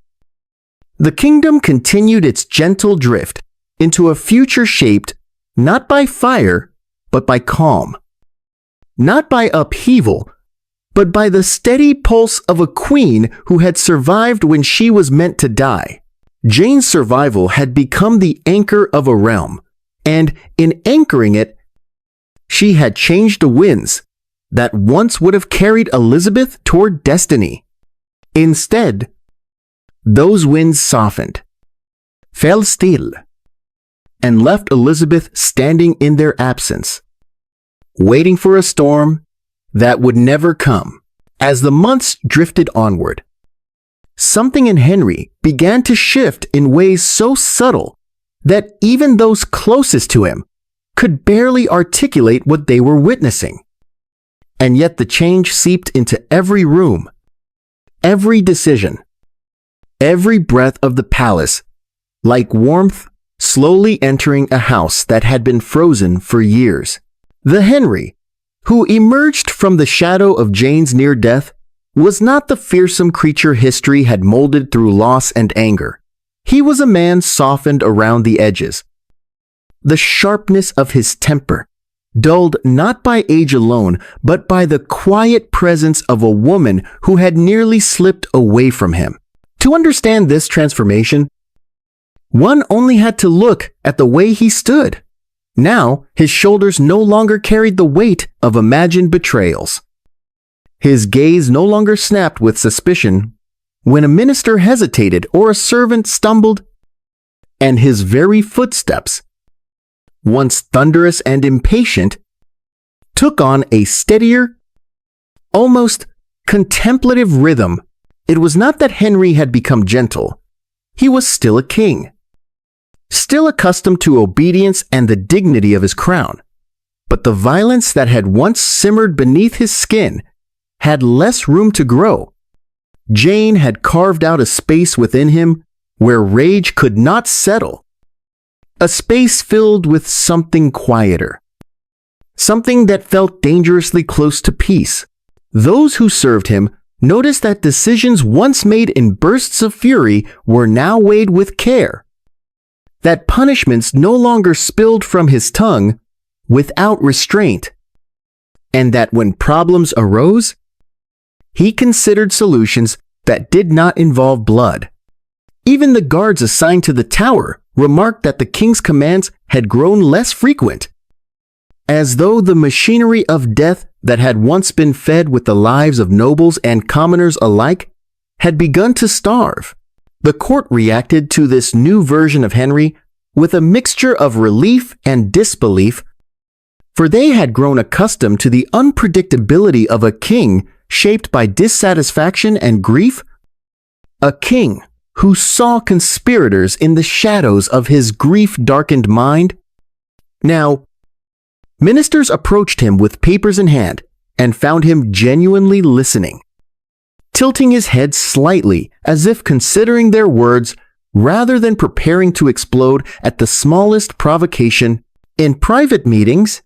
the kingdom continued its gentle drift into a future shaped not by fire, but by calm, not by upheaval, but by the steady pulse of a queen who had survived when she was meant to die. Jane's survival had become the anchor of a realm, and in anchoring it, she had changed the winds that once would have carried Elizabeth toward destiny. Instead, those winds softened, fell still, and left Elizabeth standing in their absence, waiting for a storm that would never come. As the months drifted onward, something in Henry began to shift in ways so subtle that even those closest to him could barely articulate what they were witnessing. And yet the change seeped into every room, every decision, every breath of the palace, like warmth slowly entering a house that had been frozen for years. The Henry, who emerged from the shadow of Jane's near death, was not the fearsome creature history had molded through loss and anger. He was a man softened around the edges. The sharpness of his temper, dulled not by age alone, but by the quiet presence of a woman who had nearly slipped away from him. To understand this transformation, one only had to look at the way he stood. Now, his shoulders no longer carried the weight of imagined betrayals. His gaze no longer snapped with suspicion when a minister hesitated or a servant stumbled, and his very footsteps, once thunderous and impatient, took on a steadier, almost contemplative rhythm. It was not that Henry had become gentle. He was still a king, still accustomed to obedience and the dignity of his crown. But the violence that had once simmered beneath his skin had less room to grow. Jane had carved out a space within him where rage could not settle. a space filled with something quieter. Something that felt dangerously close to peace. Those who served him noticed that decisions once made in bursts of fury were now weighed with care. That punishments no longer spilled from his tongue without restraint. And that when problems arose, he considered solutions that did not involve blood. Even the guards assigned to the tower remarked that the king's commands had grown less frequent, as though the machinery of death that had once been fed with the lives of nobles and commoners alike had begun to starve. The court reacted to this new version of Henry with a mixture of relief and disbelief, for they had grown accustomed to the unpredictability of a king shaped by dissatisfaction and grief, a king who saw conspirators in the shadows of his grief-darkened mind. Now, ministers approached him with papers in hand and found him genuinely listening, tilting his head slightly as if considering their words rather than preparing to explode at the smallest provocation. In private meetings,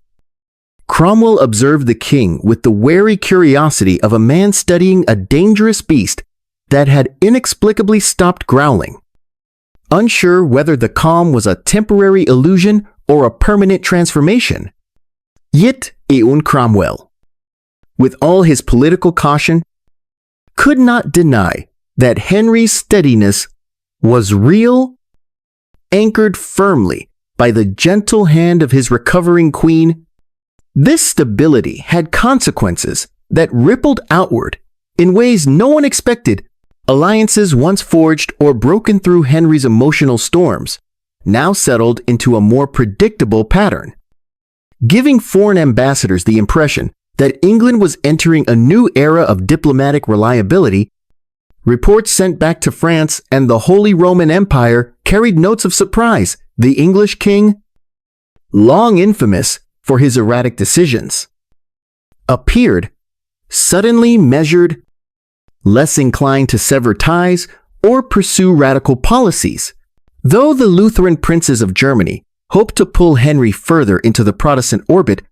Cromwell observed the king with the wary curiosity of a man studying a dangerous beast that had inexplicably stopped growling, unsure whether the calm was a temporary illusion or a permanent transformation. Yet Ewan Cromwell, with all his political caution, could not deny that Henry's steadiness was real, anchored firmly by the gentle hand of his recovering queen. This stability had consequences that rippled outward in ways no one expected. Alliances once forged or broken through Henry's emotional storms now settled into a more predictable pattern, giving foreign ambassadors the impression that England was entering a new era of diplomatic reliability. Reports sent back to France and the Holy Roman Empire carried notes of surprise. The English king, long infamous for his erratic decisions, appeared suddenly measured, less inclined to sever ties or pursue radical policies. Though the Lutheran princes of Germany hoped to pull Henry further into the Protestant orbit,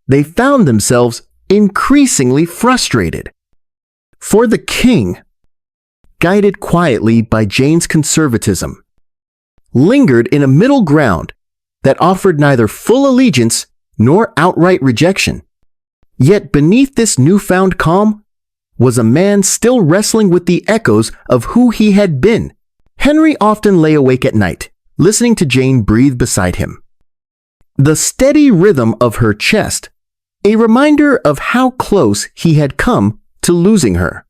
they found themselves increasingly frustrated. For the king, guided quietly by Jane's conservatism, lingered in a middle ground that offered neither full allegiance nor outright rejection. Yet beneath this newfound calm was a man still wrestling with the echoes of who he had been. Henry often lay awake at night, listening to Jane breathe beside him. The steady rhythm of her chest, a reminder of how close he had come to losing her.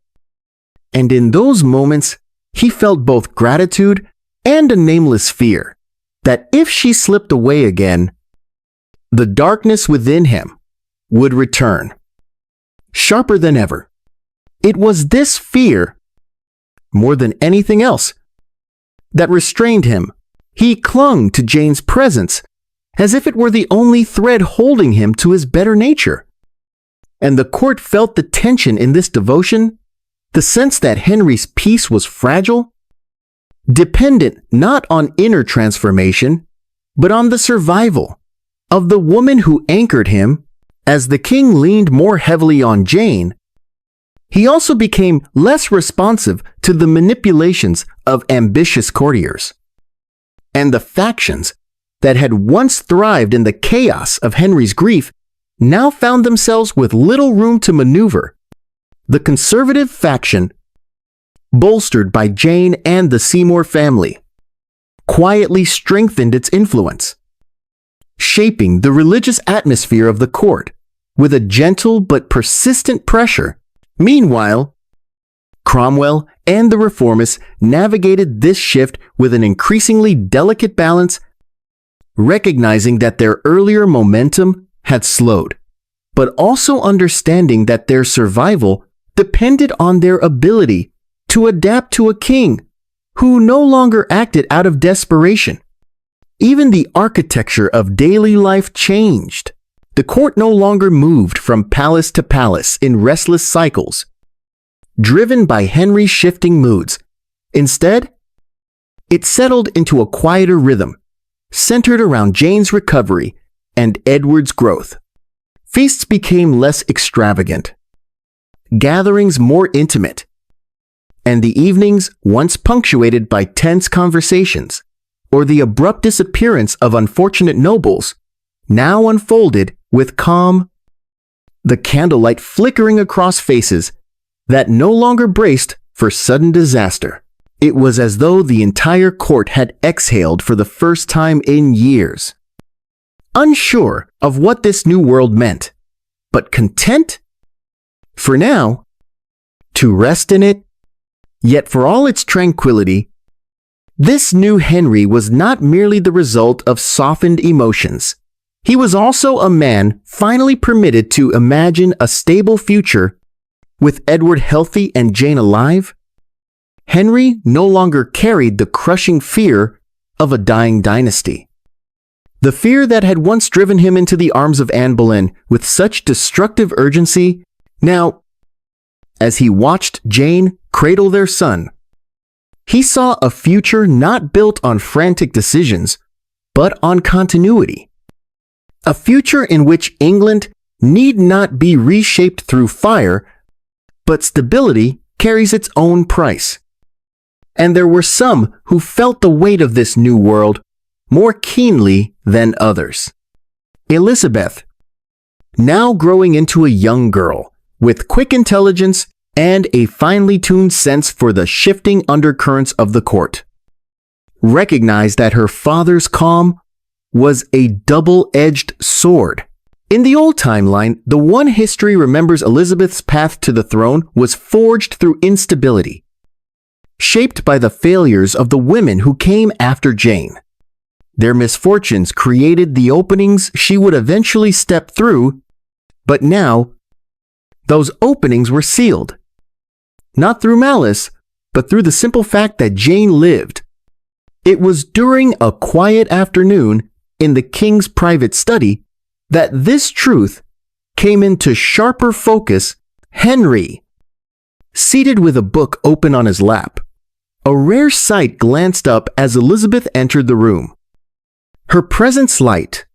And in those moments, he felt both gratitude and a nameless fear that if she slipped away again, the darkness within him would return, sharper than ever. It was this fear, more than anything else, that restrained him. He clung to Jane's presence as if it were the only thread holding him to his better nature. And the court felt the tension in this devotion, the sense that Henry's peace was fragile, dependent not on inner transformation, but on the survival of the woman who anchored him. As the king leaned more heavily on Jane, he also became less responsive to the manipulations of ambitious courtiers. And the factions that had once thrived in the chaos of Henry's grief now found themselves with little room to maneuver. The conservative faction, bolstered by Jane and the Seymour family, quietly strengthened its influence, shaping the religious atmosphere of the court with a gentle but persistent pressure. Meanwhile, Cromwell and the reformists navigated this shift with an increasingly delicate balance, recognizing that their earlier momentum had slowed, but also understanding that their survival depended on their ability to adapt to a king who no longer acted out of desperation. Even the architecture of daily life changed. The court no longer moved from palace to palace in restless cycles, driven by Henry's shifting moods. Instead, it settled into a quieter rhythm, centered around Jane's recovery and Edward's growth. Feasts became less extravagant, gatherings more intimate, and the evenings, once punctuated by tense conversations or the abrupt disappearance of unfortunate nobles, now unfolded with calm, the candlelight flickering across faces that no longer braced for sudden disaster. It was as though the entire court had exhaled for the first time in years. Unsure of what this new world meant, but content, for now, to rest in it. Yet for all its tranquility, this new Henry was not merely the result of softened emotions. He was also a man finally permitted to imagine a stable future with Edward healthy and Jane alive. Henry no longer carried the crushing fear of a dying dynasty. The fear that had once driven him into the arms of Anne Boleyn with such destructive urgency, now, as he watched Jane cradle their son, he saw a future not built on frantic decisions, but on continuity. A future in which England need not be reshaped through fire, but stability carries its own price. And there were some who felt the weight of this new world more keenly than others. Elizabeth, now growing into a young girl, with quick intelligence and a finely tuned sense for the shifting undercurrents of the court, recognized that her father's calm was a double-edged sword. In the old timeline, the one history remembers Elizabeth's path to the throne was forged through instability, shaped by the failures of the women who came after Jane. Their misfortunes created the openings she would eventually step through, but now, those openings were sealed. Not through malice, but through the simple fact that Jane lived. It was during a quiet afternoon in the king's private study that this truth came into sharper focus. Henry, seated with a book open on his lap, a rare sight, glanced up as Elizabeth entered the room. Her presence light,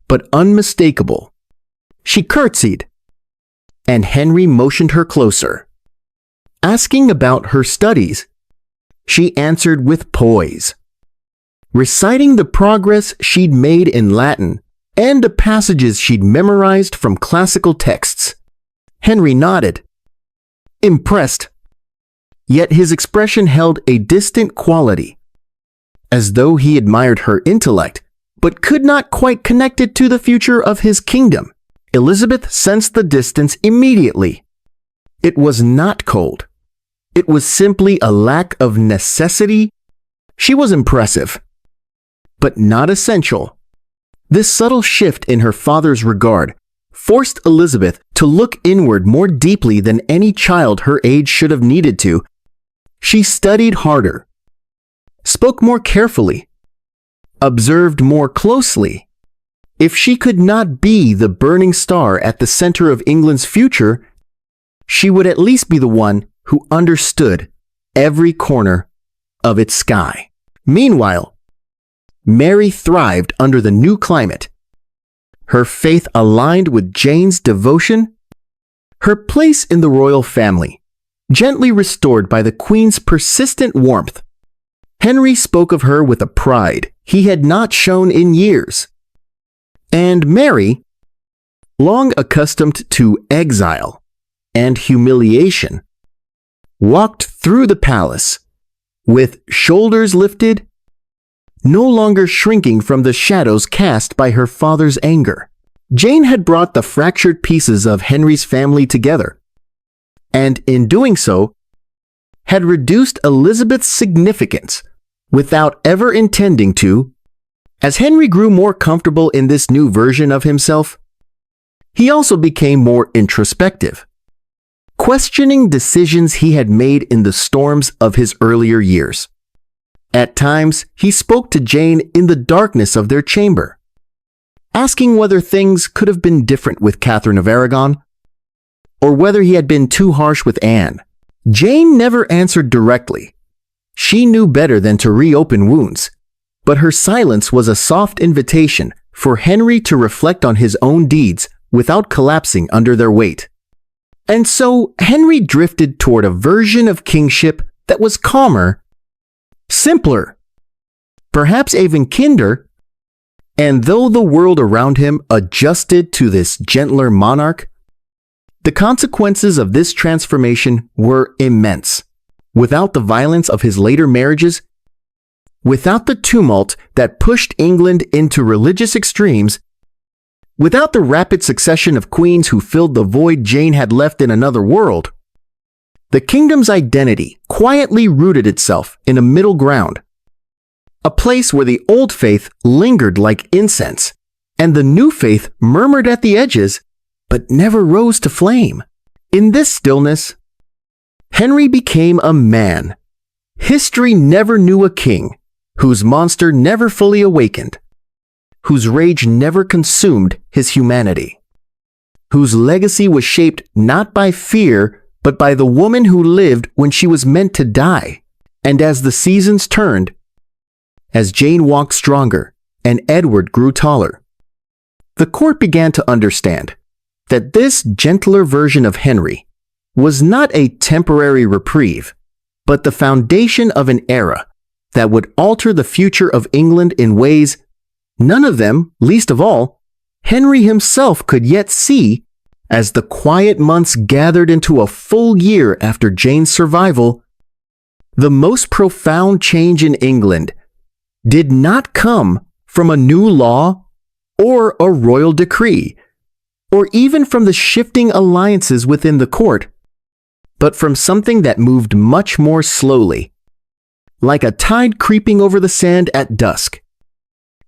but unmistakable. She curtsied, and Henry motioned her closer. Asking about her studies, she answered with poise, reciting the progress she'd made in Latin and the passages she'd memorized from classical texts. Henry nodded, impressed, yet his expression held a distant quality, as though he admired her intellect, but could not quite connect it to the future of his kingdom. Elizabeth sensed the distance immediately. It was not cold. It was simply a lack of necessity. She was impressive, but not essential. This subtle shift in her father's regard forced Elizabeth to look inward more deeply than any child her age should have needed to. She studied harder, spoke more carefully, observed more closely. If she could not be the burning star at the center of England's future, she would at least be the one who understood every corner of its sky. Meanwhile, Mary thrived under the new climate. Her faith aligned with Jane's devotion, her place in the royal family gently restored by the Queen's persistent warmth. Henry spoke of her with a pride he had not shown in years. And Mary, long accustomed to exile and humiliation, walked through the palace with shoulders lifted, no longer shrinking from the shadows cast by her father's anger. Jane had brought the fractured pieces of Henry's family together, and in doing so, had reduced Elizabeth's significance without ever intending to. As Henry grew more comfortable in this new version of himself, he also became more introspective, questioning decisions he had made in the storms of his earlier years. At times, he spoke to Jane in the darkness of their chamber, asking whether things could have been different with Catherine of Aragon, or whether he had been too harsh with Anne. Jane never answered directly. She knew better than to reopen wounds, but her silence was a soft invitation for Henry to reflect on his own deeds without collapsing under their weight. And so Henry drifted toward a version of kingship that was calmer, simpler, perhaps even kinder, and though the world around him adjusted to this gentler monarch, the consequences of this transformation were immense. Without the violence of his later marriages, without the tumult that pushed England into religious extremes, without the rapid succession of queens who filled the void Jane had left in another world, the kingdom's identity quietly rooted itself in a middle ground, a place where the old faith lingered like incense, and the new faith murmured at the edges, but never rose to flame. In this stillness, Henry became a man. History never knew a king whose monster never fully awakened, whose rage never consumed his humanity, whose legacy was shaped not by fear, but by the woman who lived when she was meant to die. And as the seasons turned, as Jane walked stronger and Edward grew taller, the court began to understand that this gentler version of Henry was not a temporary reprieve, but the foundation of an era that would alter the future of England in ways none of them, least of all, Henry himself could yet see. As the quiet months gathered into a full year after Jane's survival, the most profound change in England did not come from a new law or a royal decree, or even from the shifting alliances within the court, but from something that moved much more slowly, like a tide creeping over the sand at dusk.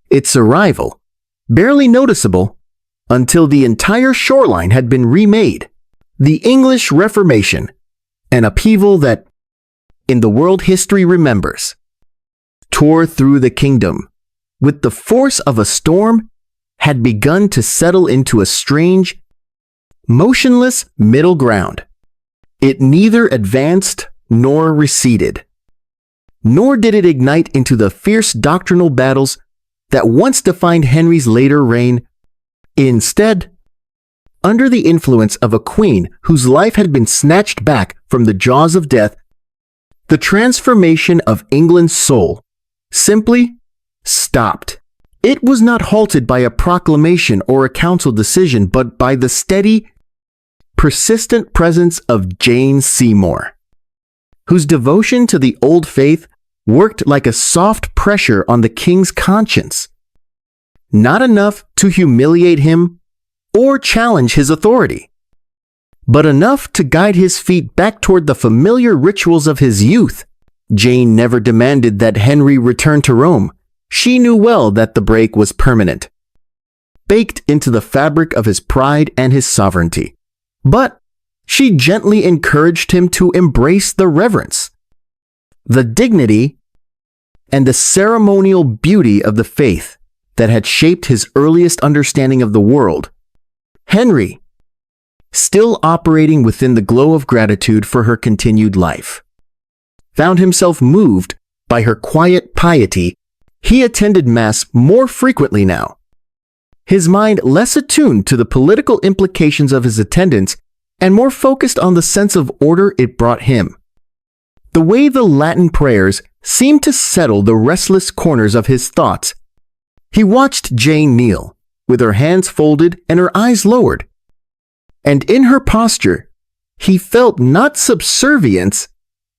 Its arrival, barely noticeable until the entire shoreline had been remade. The English Reformation, an upheaval that, in the world history remembers, tore through the kingdom with the force of a storm, had begun to settle into a strange, motionless middle ground. It neither advanced nor receded, nor did it ignite into the fierce doctrinal battles that once defined Henry's later reign. Instead, under the influence of a queen whose life had been snatched back from the jaws of death, the transformation of England's soul simply stopped. It was not halted by a proclamation or a council decision, but by the steady, persistent presence of Jane Seymour, whose devotion to the old faith worked like a soft pressure on the king's conscience. Not enough to humiliate him or challenge his authority, but enough to guide his feet back toward the familiar rituals of his youth. Jane never demanded that Henry return to Rome. She knew well that the break was permanent, baked into the fabric of his pride and his sovereignty. But she gently encouraged him to embrace the reverence, the dignity, and the ceremonial beauty of the faith that had shaped his earliest understanding of the world. Henry, still operating within the glow of gratitude for her continued life, found himself moved by her quiet piety. He attended Mass more frequently now, his mind less attuned to the political implications of his attendance and more focused on the sense of order it brought him. The way the Latin prayers seemed to settle the restless corners of his thoughts. He watched Jane kneel, with her hands folded and her eyes lowered. And in her posture, he felt not subservience,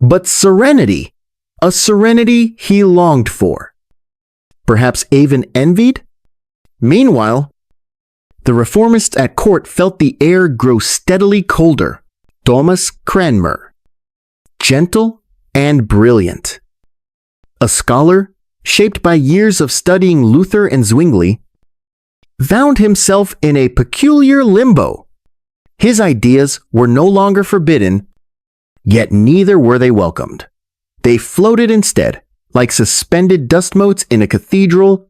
but serenity, a serenity he longed for. Perhaps even envied? Meanwhile, the reformists at court felt the air grow steadily colder. Thomas Cranmer, gentle and brilliant, a scholar shaped by years of studying Luther and Zwingli, found himself in a peculiar limbo. His ideas were no longer forbidden, yet neither were they welcomed. They floated instead, like suspended dust motes in a cathedral,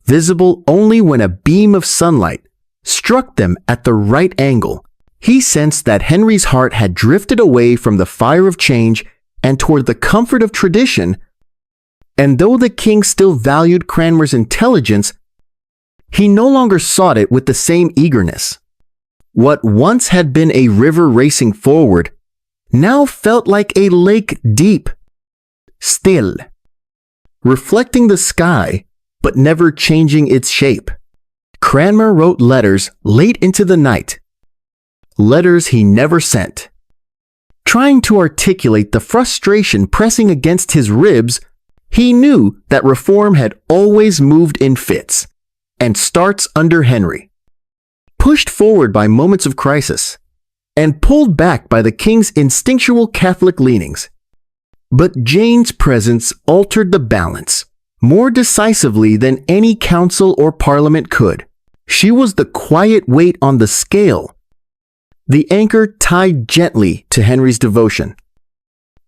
visible only when a beam of sunlight struck them at the right angle. He sensed that Henry's heart had drifted away from the fire of change and toward the comfort of tradition, And though the king still valued Cranmer's intelligence, he no longer sought it with the same eagerness. What once had been a river racing forward now felt like a lake deep, still, reflecting the sky but never changing its shape. Cranmer wrote letters late into the night, letters he never sent, trying to articulate the frustration pressing against his ribs. He knew that reform had always moved in fits and starts under Henry, pushed forward by moments of crisis, and pulled back by the king's instinctual Catholic leanings. But Jane's presence altered the balance more decisively than any council or parliament could. She was the quiet weight on the scale, the anchor tied gently to Henry's devotion,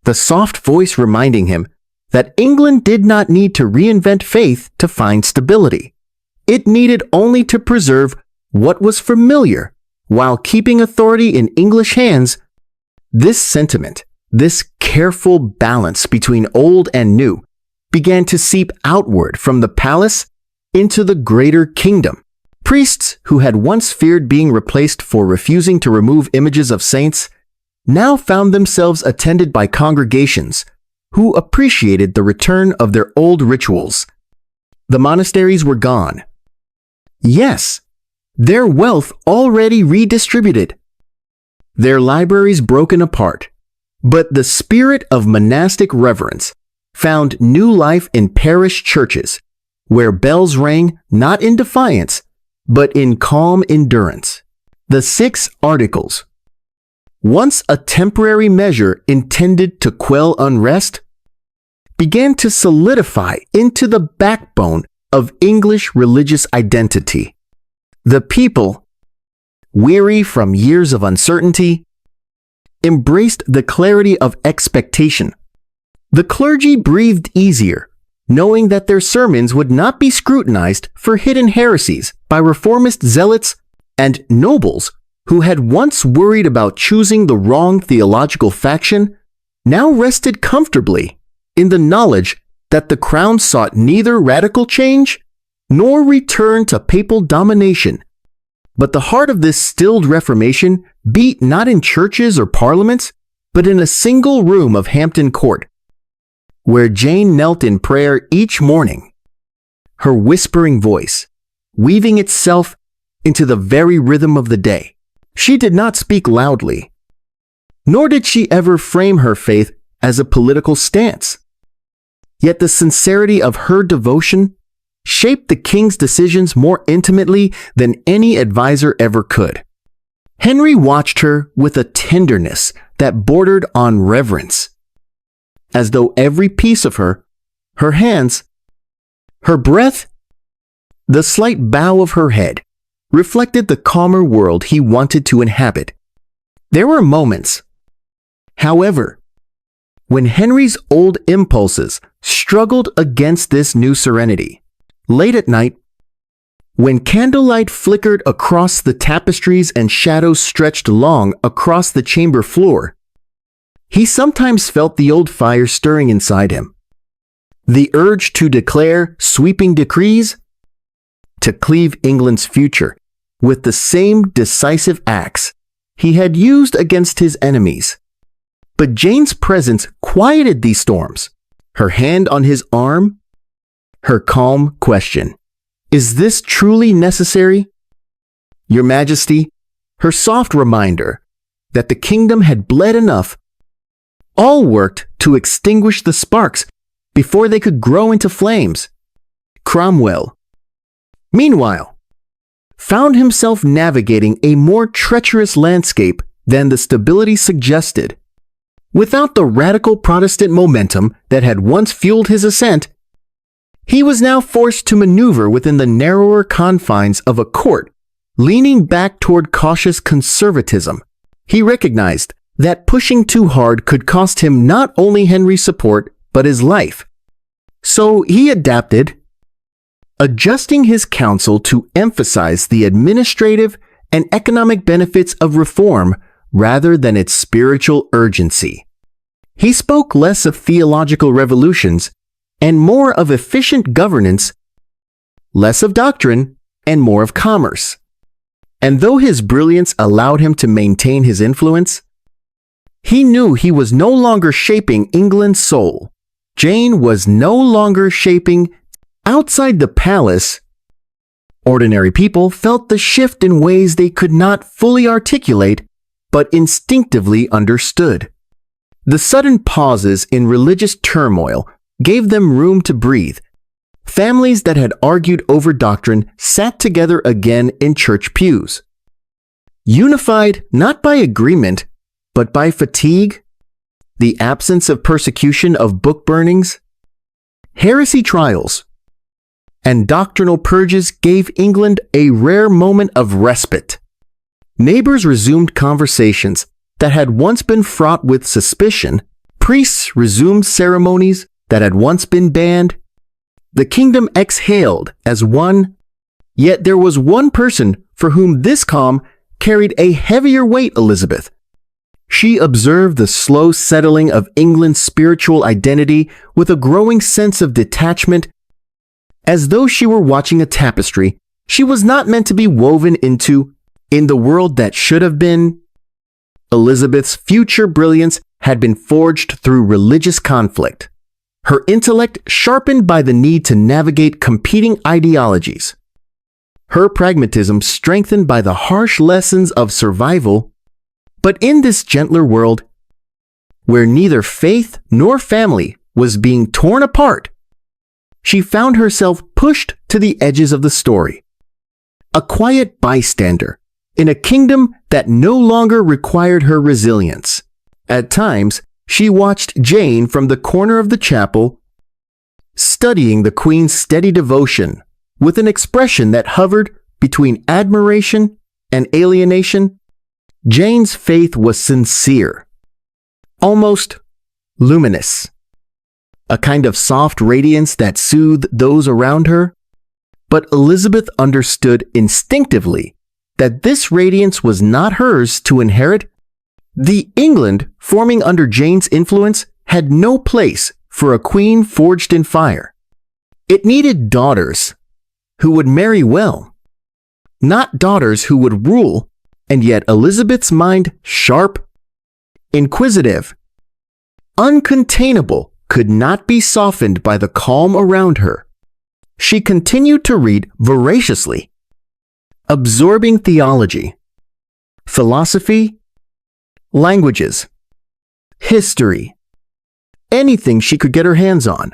the soft voice reminding him that England did not need to reinvent faith to find stability. It needed only to preserve what was familiar while keeping authority in English hands. This sentiment, this careful balance between old and new, began to seep outward from the palace into the greater kingdom. Priests who had once feared being replaced for refusing to remove images of saints now found themselves attended by congregations who appreciated the return of their old rituals. The monasteries were gone. Yes, their wealth already redistributed, their libraries broken apart, but the spirit of monastic reverence found new life in parish churches, where bells rang not in defiance, but in calm endurance. The 6 Articles, once a temporary measure intended to quell unrest, began to solidify into the backbone of English religious identity. The people, weary from years of uncertainty, embraced the clarity of expectation. The clergy breathed easier, knowing that their sermons would not be scrutinized for hidden heresies by reformist zealots, and nobles who had once worried about choosing the wrong theological faction now rested comfortably in the knowledge that the crown sought neither radical change nor return to papal domination. But the heart of this stilled reformation beat not in churches or parliaments, but in a single room of Hampton Court, where Jane knelt in prayer each morning, her whispering voice weaving itself into the very rhythm of the day. She did not speak loudly, nor did she ever frame her faith as a political stance. Yet the sincerity of her devotion shaped the king's decisions more intimately than any advisor ever could. Henry watched her with a tenderness that bordered on reverence, as though every piece of her, her hands, her breath, the slight bow of her head, reflected the calmer world he wanted to inhabit. There were moments, however, when Henry's old impulses struggled against this new serenity. Late at night, when candlelight flickered across the tapestries and shadows stretched long across the chamber floor, he sometimes felt the old fire stirring inside him. The urge to declare sweeping decrees, to cleave England's future with the same decisive axe he had used against his enemies. But Jane's presence quieted these storms. Her hand on his arm, her calm question, "Is this truly necessary?" "Your Majesty," her soft reminder that the kingdom had bled enough, all worked to extinguish the sparks before they could grow into flames. Cromwell, meanwhile, found himself navigating a more treacherous landscape than the stability suggested. Without the radical Protestant momentum that had once fueled his ascent, he was now forced to maneuver within the narrower confines of a court leaning back toward cautious conservatism. He recognized that pushing too hard could cost him not only Henry's support, but his life. So he adapted, adjusting his counsel to emphasize the administrative and economic benefits of reform rather than its spiritual urgency. He spoke less of theological revolutions and more of efficient governance, less of doctrine, and more of commerce. And though his brilliance allowed him to maintain his influence, he knew he was no longer shaping England's soul. Jane was no longer shaping outside the palace. Ordinary people felt the shift in ways they could not fully articulate, but instinctively understood. The sudden pauses in religious turmoil gave them room to breathe. Families that had argued over doctrine sat together again in church pews. Unified not by agreement, but by fatigue, the absence of persecution of book burnings, heresy trials, and doctrinal purges gave England a rare moment of respite. Neighbors resumed conversations that had once been fraught with suspicion. Priests resumed ceremonies that had once been banned. The kingdom exhaled as one, yet there was one person for whom this calm carried a heavier weight, Elizabeth. She observed the slow settling of England's spiritual identity with a growing sense of detachment. As though she were watching a tapestry she was not meant to be woven into. In the world that should have been, Elizabeth's future brilliance had been forged through religious conflict, her intellect sharpened by the need to navigate competing ideologies, her pragmatism strengthened by the harsh lessons of survival. But in this gentler world, where neither faith nor family was being torn apart, she found herself pushed to the edges of the story, a quiet bystander in a kingdom that no longer required her resilience. At times, she watched Jane from the corner of the chapel, studying the Queen's steady devotion with an expression that hovered between admiration and alienation. Jane's faith was sincere, almost luminous, a kind of soft radiance that soothed those around her. But Elizabeth understood instinctively that this radiance was not hers to inherit. The England forming under Jane's influence had no place for a queen forged in fire. It needed daughters who would marry well, not daughters who would rule. And yet Elizabeth's mind, sharp, inquisitive, uncontainable, could not be softened by the calm around her. She continued to read voraciously, absorbing theology, philosophy, languages, history, anything she could get her hands on.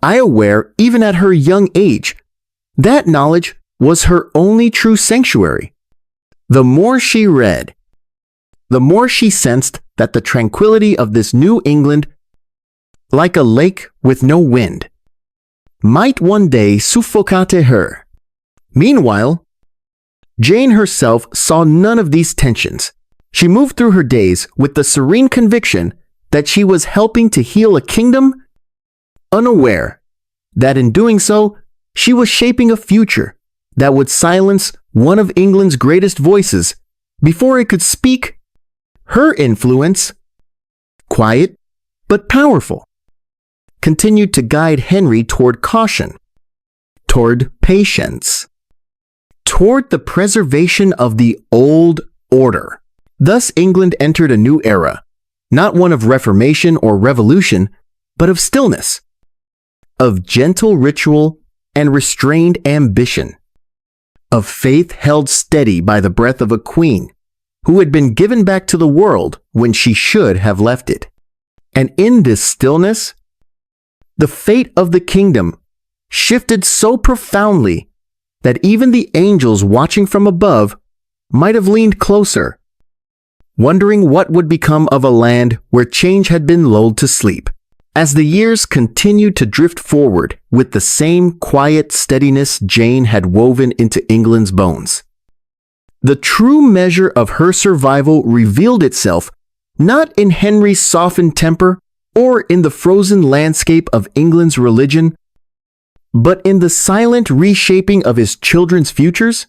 Aware, even at her young age, that knowledge was her only true sanctuary. The more she read, the more she sensed that the tranquility of this New England, like a lake with no wind, might one day suffocate her. Meanwhile, Jane herself saw none of these tensions. She moved through her days with the serene conviction that she was helping to heal a kingdom, unaware that in doing so, she was shaping a future that would silence one of England's greatest voices before it could speak. Her influence, quiet but powerful, continued to guide Henry toward caution, toward patience, toward the preservation of the old order. Thus England entered a new era, not one of reformation or revolution, but of stillness, of gentle ritual and restrained ambition, of faith held steady by the breath of a queen who had been given back to the world when she should have left it. And in this stillness, the fate of the kingdom shifted so profoundly that even the angels watching from above might have leaned closer, wondering what would become of a land where change had been lulled to sleep. As the years continued to drift forward with the same quiet steadiness Jane had woven into England's bones, the true measure of her survival revealed itself not in Henry's softened temper or in the frozen landscape of England's religion, but in the silent reshaping of his children's futures,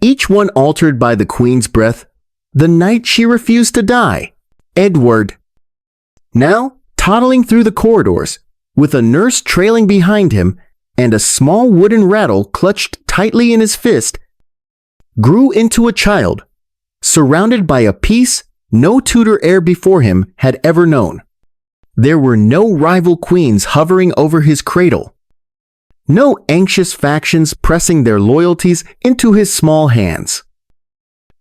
each one altered by the Queen's breath, the night she refused to die. Edward, now toddling through the corridors, with a nurse trailing behind him and a small wooden rattle clutched tightly in his fist, grew into a child, surrounded by a peace no Tudor heir before him had ever known. There were no rival queens hovering over his cradle, no anxious factions pressing their loyalties into his small hands,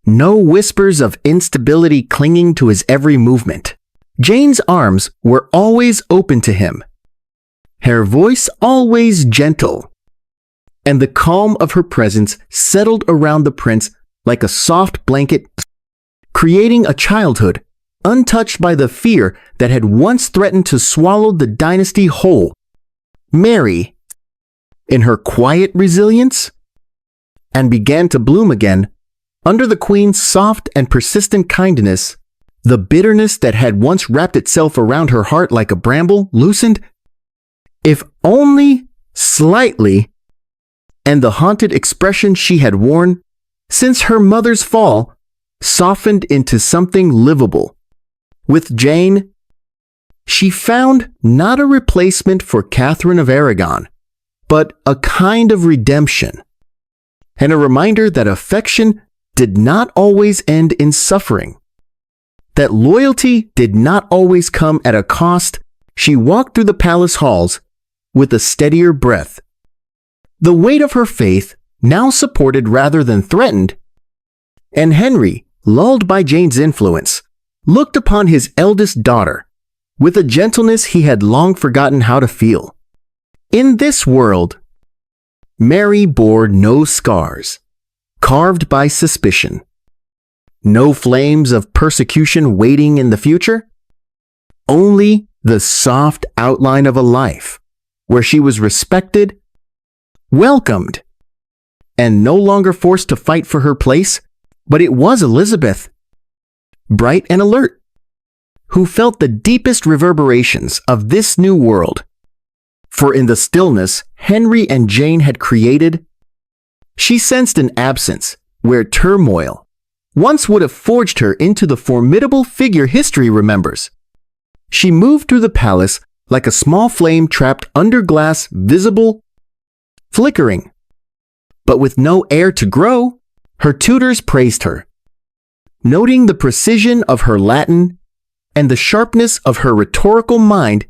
no whispers of instability clinging to his every movement. Jane's arms were always open to him, her voice always gentle, and the calm of her presence settled around the prince like a soft blanket, creating a childhood untouched by the fear that had once threatened to swallow the dynasty whole. Mary, in her quiet resilience, and began to bloom again under the queen's soft and persistent kindness. The bitterness that had once wrapped itself around her heart like a bramble loosened, if only slightly, and the haunted expression she had worn since her mother's fall softened into something livable. With Jane, she found not a replacement for Catherine of Aragon, but a kind of redemption, and a reminder that affection did not always end in suffering, that loyalty did not always come at a cost. She walked through the palace halls with a steadier breath, the weight of her faith now supported rather than threatened, and Henry, lulled by Jane's influence, looked upon his eldest daughter with a gentleness he had long forgotten how to feel. In this world, Mary bore no scars carved by suspicion, no flames of persecution waiting in the future, only the soft outline of a life where she was respected, welcomed, and no longer forced to fight for her place. But it was Elizabeth, bright and alert, who felt the deepest reverberations of this new world. For in the stillness Henry and Jane had created, she sensed an absence where turmoil once would have forged her into the formidable figure history remembers. She moved through the palace like a small flame trapped under glass, visible, flickering. But with no air to grow, her tutors praised her, noting the precision of her Latin and the sharpness of her rhetorical mind.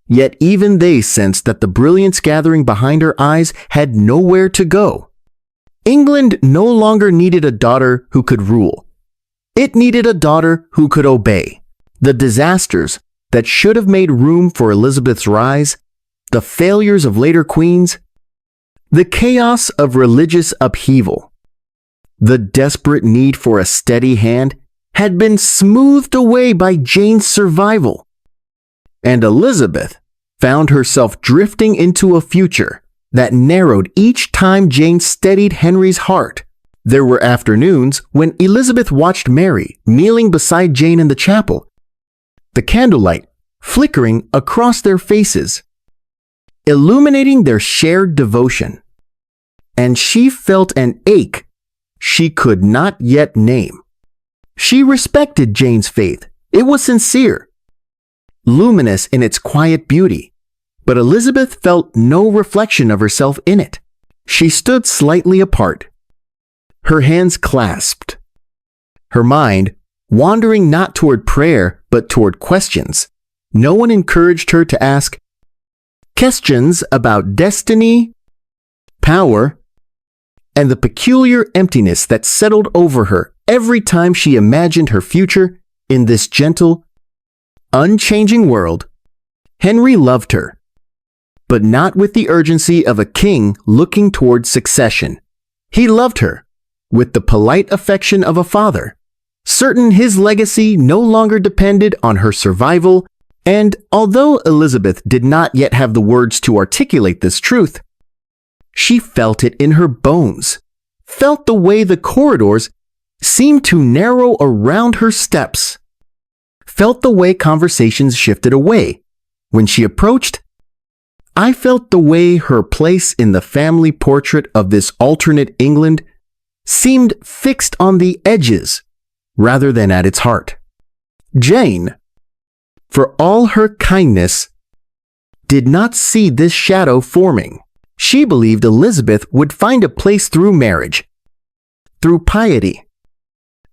Yet even they sensed that the brilliance gathering behind her eyes had nowhere to go. England no longer needed a daughter who could rule. It needed a daughter who could obey. The disasters that should have made room for Elizabeth's rise, the failures of later queens, the chaos of religious upheaval, the desperate need for a steady hand had been smoothed away by Jane's survival. And Elizabeth found herself drifting into a future that narrowed each time Jane steadied Henry's heart. There were afternoons when Elizabeth watched Mary kneeling beside Jane in the chapel, the candlelight flickering across their faces, illuminating their shared devotion. And she felt an ache she could not yet name. She respected Jane's faith. It was sincere, luminous in its quiet beauty, but Elizabeth felt no reflection of herself in it. She stood slightly apart, her hands clasped, her mind wandering not toward prayer but toward questions. No one encouraged her to ask questions about destiny, power, and the peculiar emptiness that settled over her every time she imagined her future in this gentle, unchanging world. Henry loved her, but not with the urgency of a king looking toward succession. He loved her with the polite affection of a father, certain his legacy no longer depended on her survival. And although Elizabeth did not yet have the words to articulate this truth, she felt it in her bones, felt the way the corridors seemed to narrow around her steps, felt the way conversations shifted away when she approached. I felt the way her place in the family portrait of this alternate England seemed fixed on the edges rather than at its heart. Jane, for all her kindness, did not see this shadow forming. She believed Elizabeth would find a place through marriage, through piety,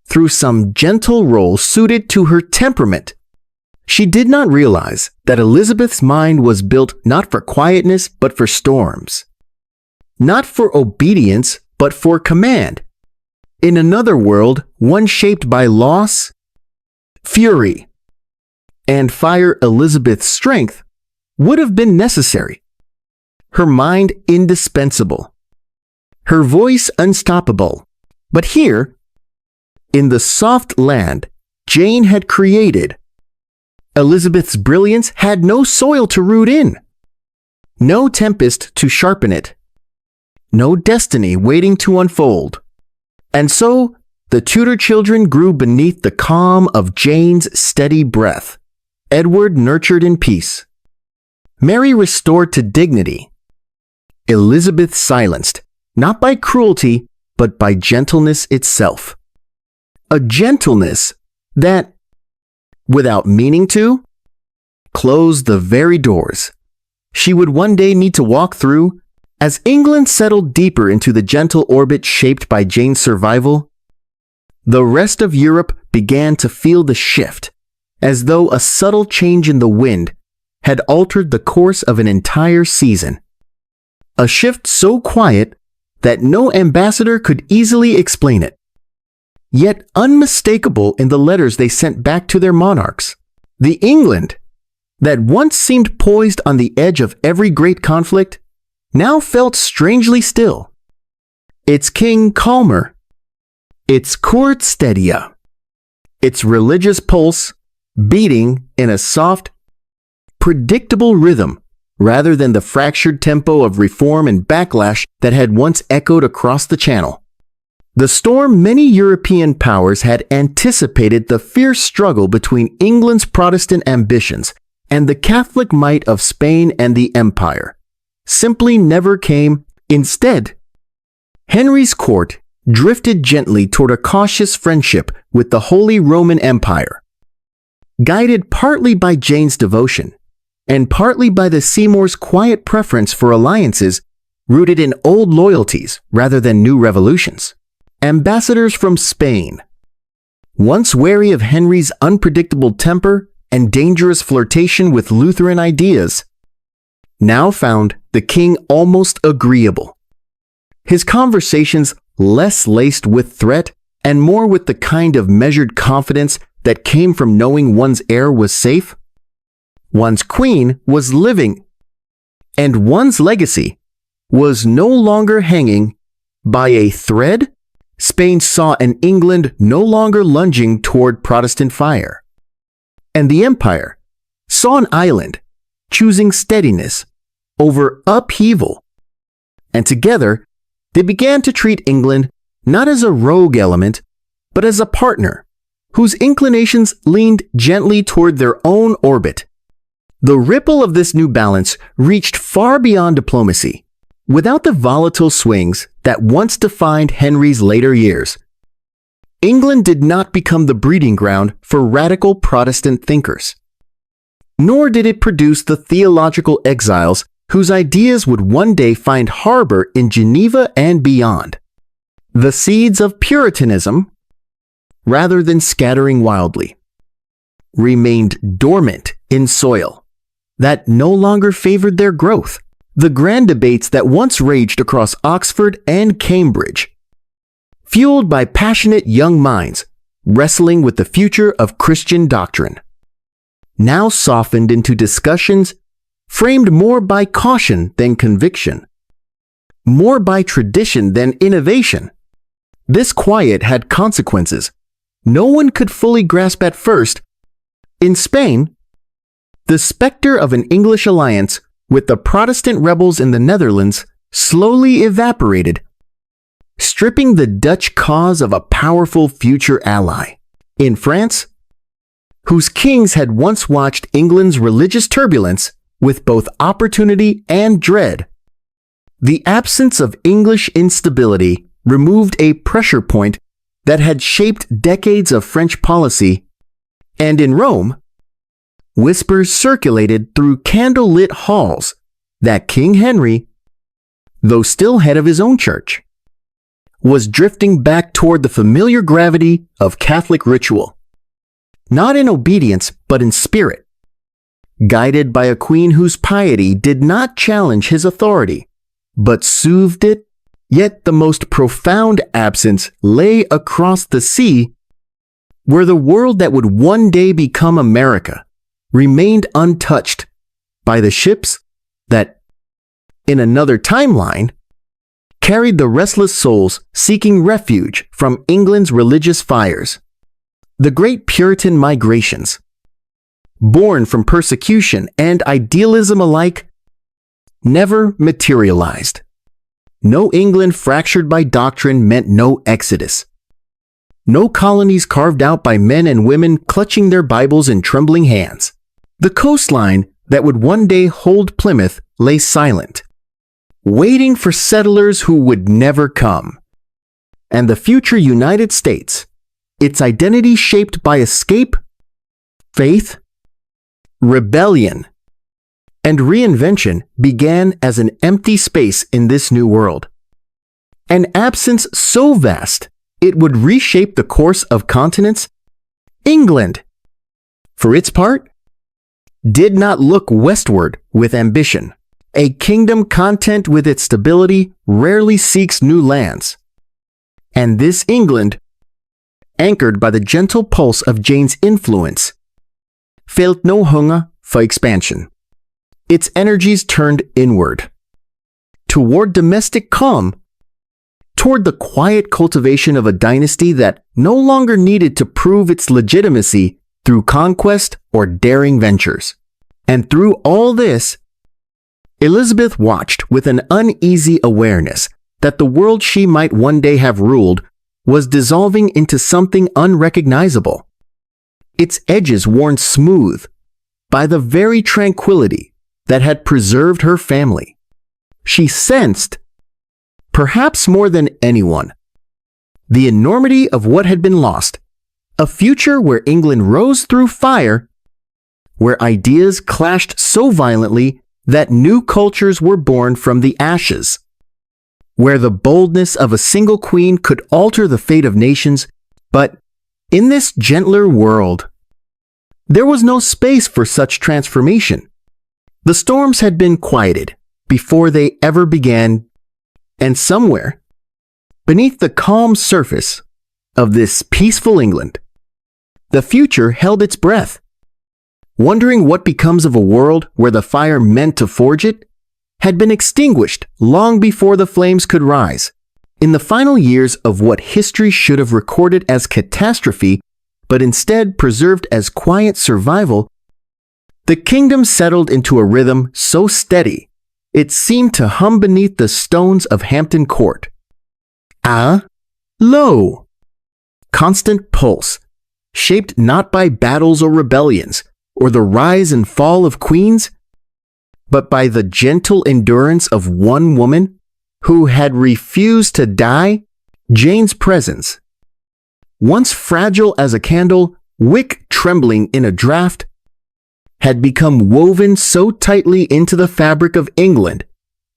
through some gentle role suited to her temperament. She did not realize that Elizabeth's mind was built not for quietness but for storms, not for obedience but for command. In another world, one shaped by loss, fury, and fire, Elizabeth's strength would have been necessary, her mind indispensable, her voice unstoppable. But here, in the soft land Jane had created, Elizabeth's brilliance had no soil to root in, no tempest to sharpen it, no destiny waiting to unfold. And so, the Tudor children grew beneath the calm of Jane's steady breath. Edward nurtured in peace, Mary restored to dignity, Elizabeth silenced, not by cruelty, but by gentleness itself. A gentleness that, without meaning to, closed the very doors she would one day need to walk through. As England settled deeper into the gentle orbit shaped by Jane's survival, the rest of Europe began to feel the shift, as though a subtle change in the wind had altered the course of an entire season. A shift so quiet that no ambassador could easily explain it, yet unmistakable in the letters they sent back to their monarchs. The England that once seemed poised on the edge of every great conflict now felt strangely still, its king calmer, its court steadier, its religious pulse beating in a soft, predictable rhythm rather than the fractured tempo of reform and backlash that had once echoed across the Channel. The storm many European powers had anticipated, the fierce struggle between England's Protestant ambitions and the Catholic might of Spain and the Empire, simply never came. Instead, Henry's court drifted gently toward a cautious friendship with the Holy Roman Empire, guided partly by Jane's devotion and partly by the Seymours' quiet preference for alliances rooted in old loyalties rather than new revolutions. Ambassadors from Spain, once wary of Henry's unpredictable temper and dangerous flirtation with Lutheran ideas, now found the king almost agreeable. His conversations less laced with threat and more with the kind of measured confidence that came from knowing one's heir was safe, one's queen was living, and one's legacy was no longer hanging by a thread. Spain saw an England no longer lunging toward Protestant fire, and the Empire saw an island choosing steadiness over upheaval. And together, they began to treat England not as a rogue element, but as a partner whose inclinations leaned gently toward their own orbit. The ripple of this new balance reached far beyond diplomacy. Without the volatile swings that once defined Henry's later years, England did not become the breeding ground for radical Protestant thinkers. Nor did it produce the theological exiles whose ideas would one day find harbor in Geneva and beyond. The seeds of Puritanism, rather than scattering wildly, remained dormant in soil that no longer favored their growth. The grand debates that once raged across Oxford and Cambridge, fueled by passionate young minds wrestling with the future of Christian doctrine, now softened into discussions framed more by caution than conviction, more by tradition than innovation. This quiet had consequences no one could fully grasp at first. In Spain, the specter of an English alliance with the Protestant rebels in the Netherlands slowly evaporated, stripping the Dutch cause of a powerful future ally. In France, whose kings had once watched England's religious turbulence with both opportunity and dread, the absence of English instability removed a pressure point that had shaped decades of French policy. And in Rome, whispers circulated through candle-lit halls that King Henry, though still head of his own church, was drifting back toward the familiar gravity of Catholic ritual, not in obedience but in spirit, guided by a queen whose piety did not challenge his authority, but soothed it. Yet the most profound absence lay across the sea, where the world that would one day become America remained untouched by the ships that, in another timeline, carried the restless souls seeking refuge from England's religious fires. The great Puritan migrations, born from persecution and idealism alike, never materialized. No England fractured by doctrine meant no exodus. No colonies carved out by men and women clutching their Bibles in trembling hands. The coastline that would one day hold Plymouth lay silent, waiting for settlers who would never come. And the future United States, its identity shaped by escape, faith, rebellion, and reinvention, began as an empty space in this new world. An absence so vast it would reshape the course of continents. England, for its part, did not look westward with ambition. A kingdom content with its stability rarely seeks new lands. And this England, anchored by the gentle pulse of Jane's influence, felt no hunger for expansion. Its energies turned inward, toward domestic calm, toward the quiet cultivation of a dynasty that no longer needed to prove its legitimacy through conquest or daring ventures. And through all this, Elizabeth watched with an uneasy awareness that the world she might one day have ruled was dissolving into something unrecognizable, its edges worn smooth by the very tranquility that had preserved her family. She sensed, perhaps more than anyone, the enormity of what had been lost, a future where England rose through fire, where ideas clashed so violently that new cultures were born from the ashes, where the boldness of a single queen could alter the fate of nations. But in this gentler world, there was no space for such transformation. The storms had been quieted before they ever began, and somewhere, beneath the calm surface of this peaceful England, the future held its breath, wondering what becomes of a world where the fire meant to forge it had been extinguished long before the flames could rise. In the final years of what history should have recorded as catastrophe, but instead preserved as quiet survival, the kingdom settled into a rhythm so steady it seemed to hum beneath the stones of Hampton Court. Low, constant pulse, shaped not by battles or rebellions, or the rise and fall of queens, but by the gentle endurance of one woman who had refused to die. Jane's presence, once fragile as a candle, wick trembling in a draught, had become woven so tightly into the fabric of England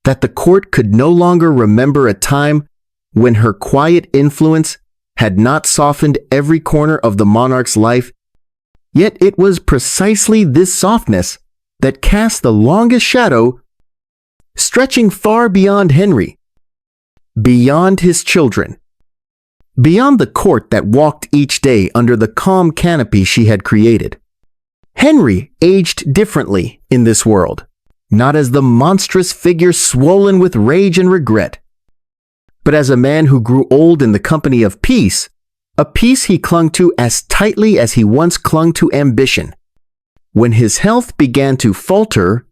that the court could no longer remember a time when her quiet influence had not softened every corner of the monarch's life. Yet it was precisely this softness that cast the longest shadow, stretching far beyond Henry, beyond his children, beyond the court that walked each day under the calm canopy she had created. Henry aged differently in this world, not as the monstrous figure swollen with rage and regret, but as a man who grew old in the company of peace, a peace he clung to as tightly as he once clung to ambition. When his health began to falter,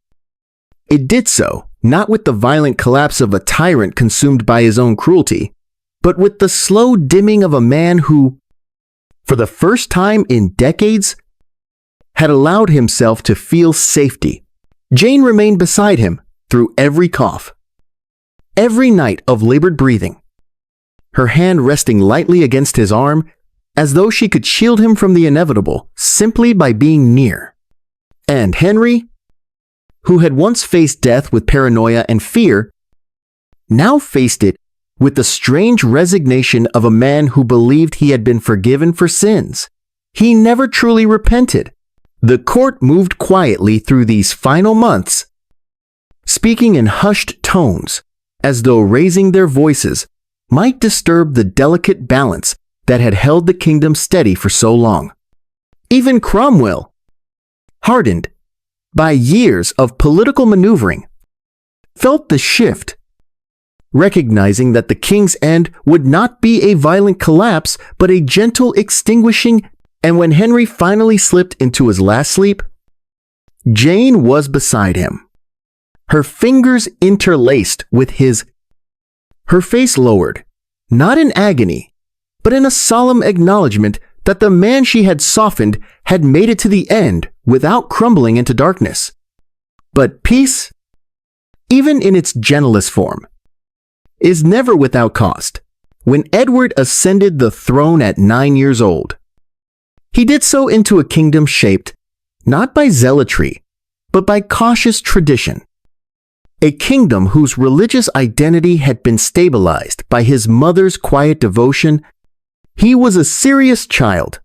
it did so not with the violent collapse of a tyrant consumed by his own cruelty, but with the slow dimming of a man who, for the first time in decades, had allowed himself to feel safety. Jane remained beside him through every cough, every night of labored breathing, her hand resting lightly against his arm, as though she could shield him from the inevitable simply by being near. And Henry, who had once faced death with paranoia and fear, now faced it with the strange resignation of a man who believed he had been forgiven for sins he never truly repented. The court moved quietly through these final months, speaking in hushed tones, as though raising their voices might disturb the delicate balance that had held the kingdom steady for so long. Even Cromwell, hardened by years of political maneuvering, felt the shift, recognizing that the king's end would not be a violent collapse but a gentle extinguishing. And when Henry finally slipped into his last sleep, Jane was beside him, her fingers interlaced with his, her face lowered, not in agony, but in a solemn acknowledgement that the man she had softened had made it to the end without crumbling into darkness. But peace, even in its gentlest form, is never without cost. When Edward ascended the throne at 9 years old, he did so into a kingdom shaped not by zealotry, but by cautious tradition. A kingdom whose religious identity had been stabilized by his mother's quiet devotion. He was a serious child,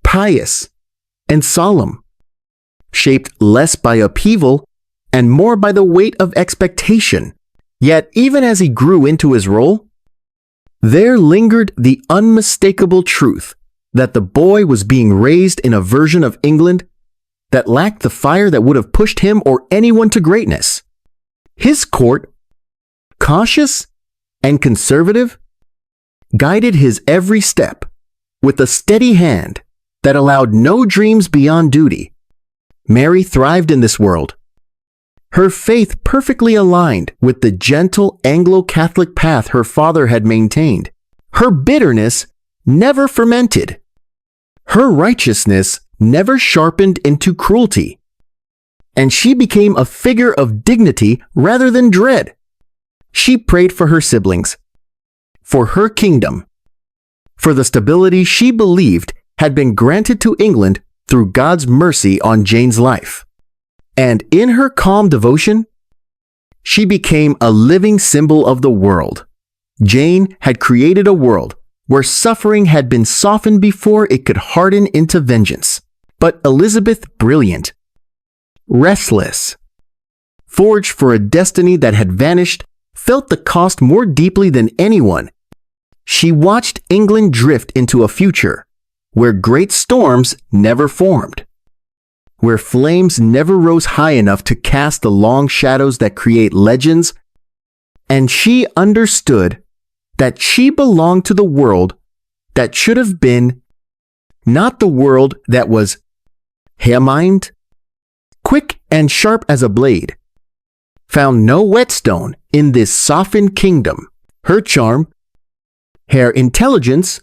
pious and solemn, shaped less by upheaval and more by the weight of expectation. Yet even as he grew into his role, there lingered the unmistakable truth that the boy was being raised in a version of England that lacked the fire that would have pushed him or anyone to greatness. His court, cautious and conservative, guided his every step with a steady hand that allowed no dreams beyond duty. Mary thrived in this world, her faith perfectly aligned with the gentle Anglo-Catholic path her father had maintained. Her bitterness never fermented. Her righteousness never sharpened into cruelty. And she became a figure of dignity rather than dread. She prayed for her siblings, for her kingdom, for the stability she believed had been granted to England through God's mercy on Jane's life. And in her calm devotion, she became a living symbol of the world. Jane had created a world where suffering had been softened before it could harden into vengeance. But Elizabeth, brilliant, restless, forged for a destiny that had vanished, felt the cost more deeply than anyone. She watched England drift into a future where great storms never formed, where flames never rose high enough to cast the long shadows that create legends, and she understood that she belonged to the world that should have been, not the world that was hair-mined, quick and sharp as a blade, found no whetstone in this softened kingdom. Her charm, her intelligence,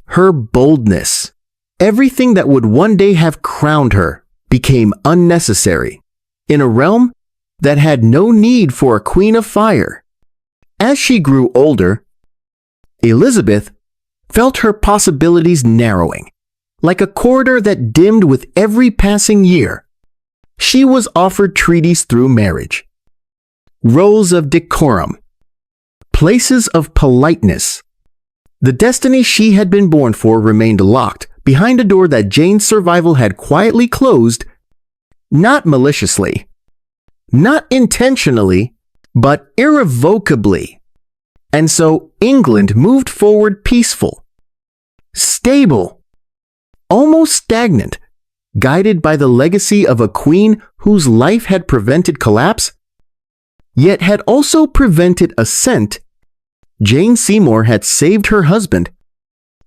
her boldness, everything that would one day have crowned her became unnecessary in a realm that had no need for a queen of fire. As she grew older, Elizabeth felt her possibilities narrowing, like a corridor that dimmed with every passing year. She was offered treaties through marriage, roles of decorum, places of politeness. The destiny she had been born for remained locked behind a door that Jane's survival had quietly closed, not maliciously, not intentionally, but irrevocably. And so England moved forward peaceful, stable, almost stagnant, guided by the legacy of a queen whose life had prevented collapse, yet had also prevented ascent. Jane Seymour had saved her husband,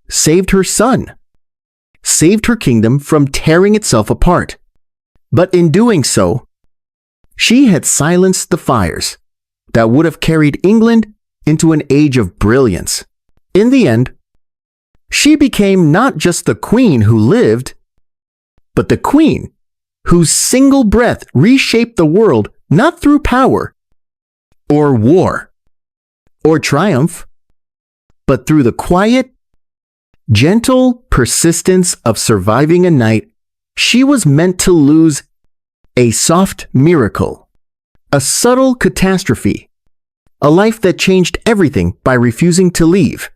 saved her son, saved her kingdom from tearing itself apart. But in doing so, she had silenced the fires that would have carried England into an age of brilliance. In the end, she became not just the queen who lived, but the queen whose single breath reshaped the world not through power or war or triumph, but through the quiet, gentle persistence of surviving a night She was meant to lose a soft miracle, a subtle catastrophe, a life that changed everything by refusing to leave.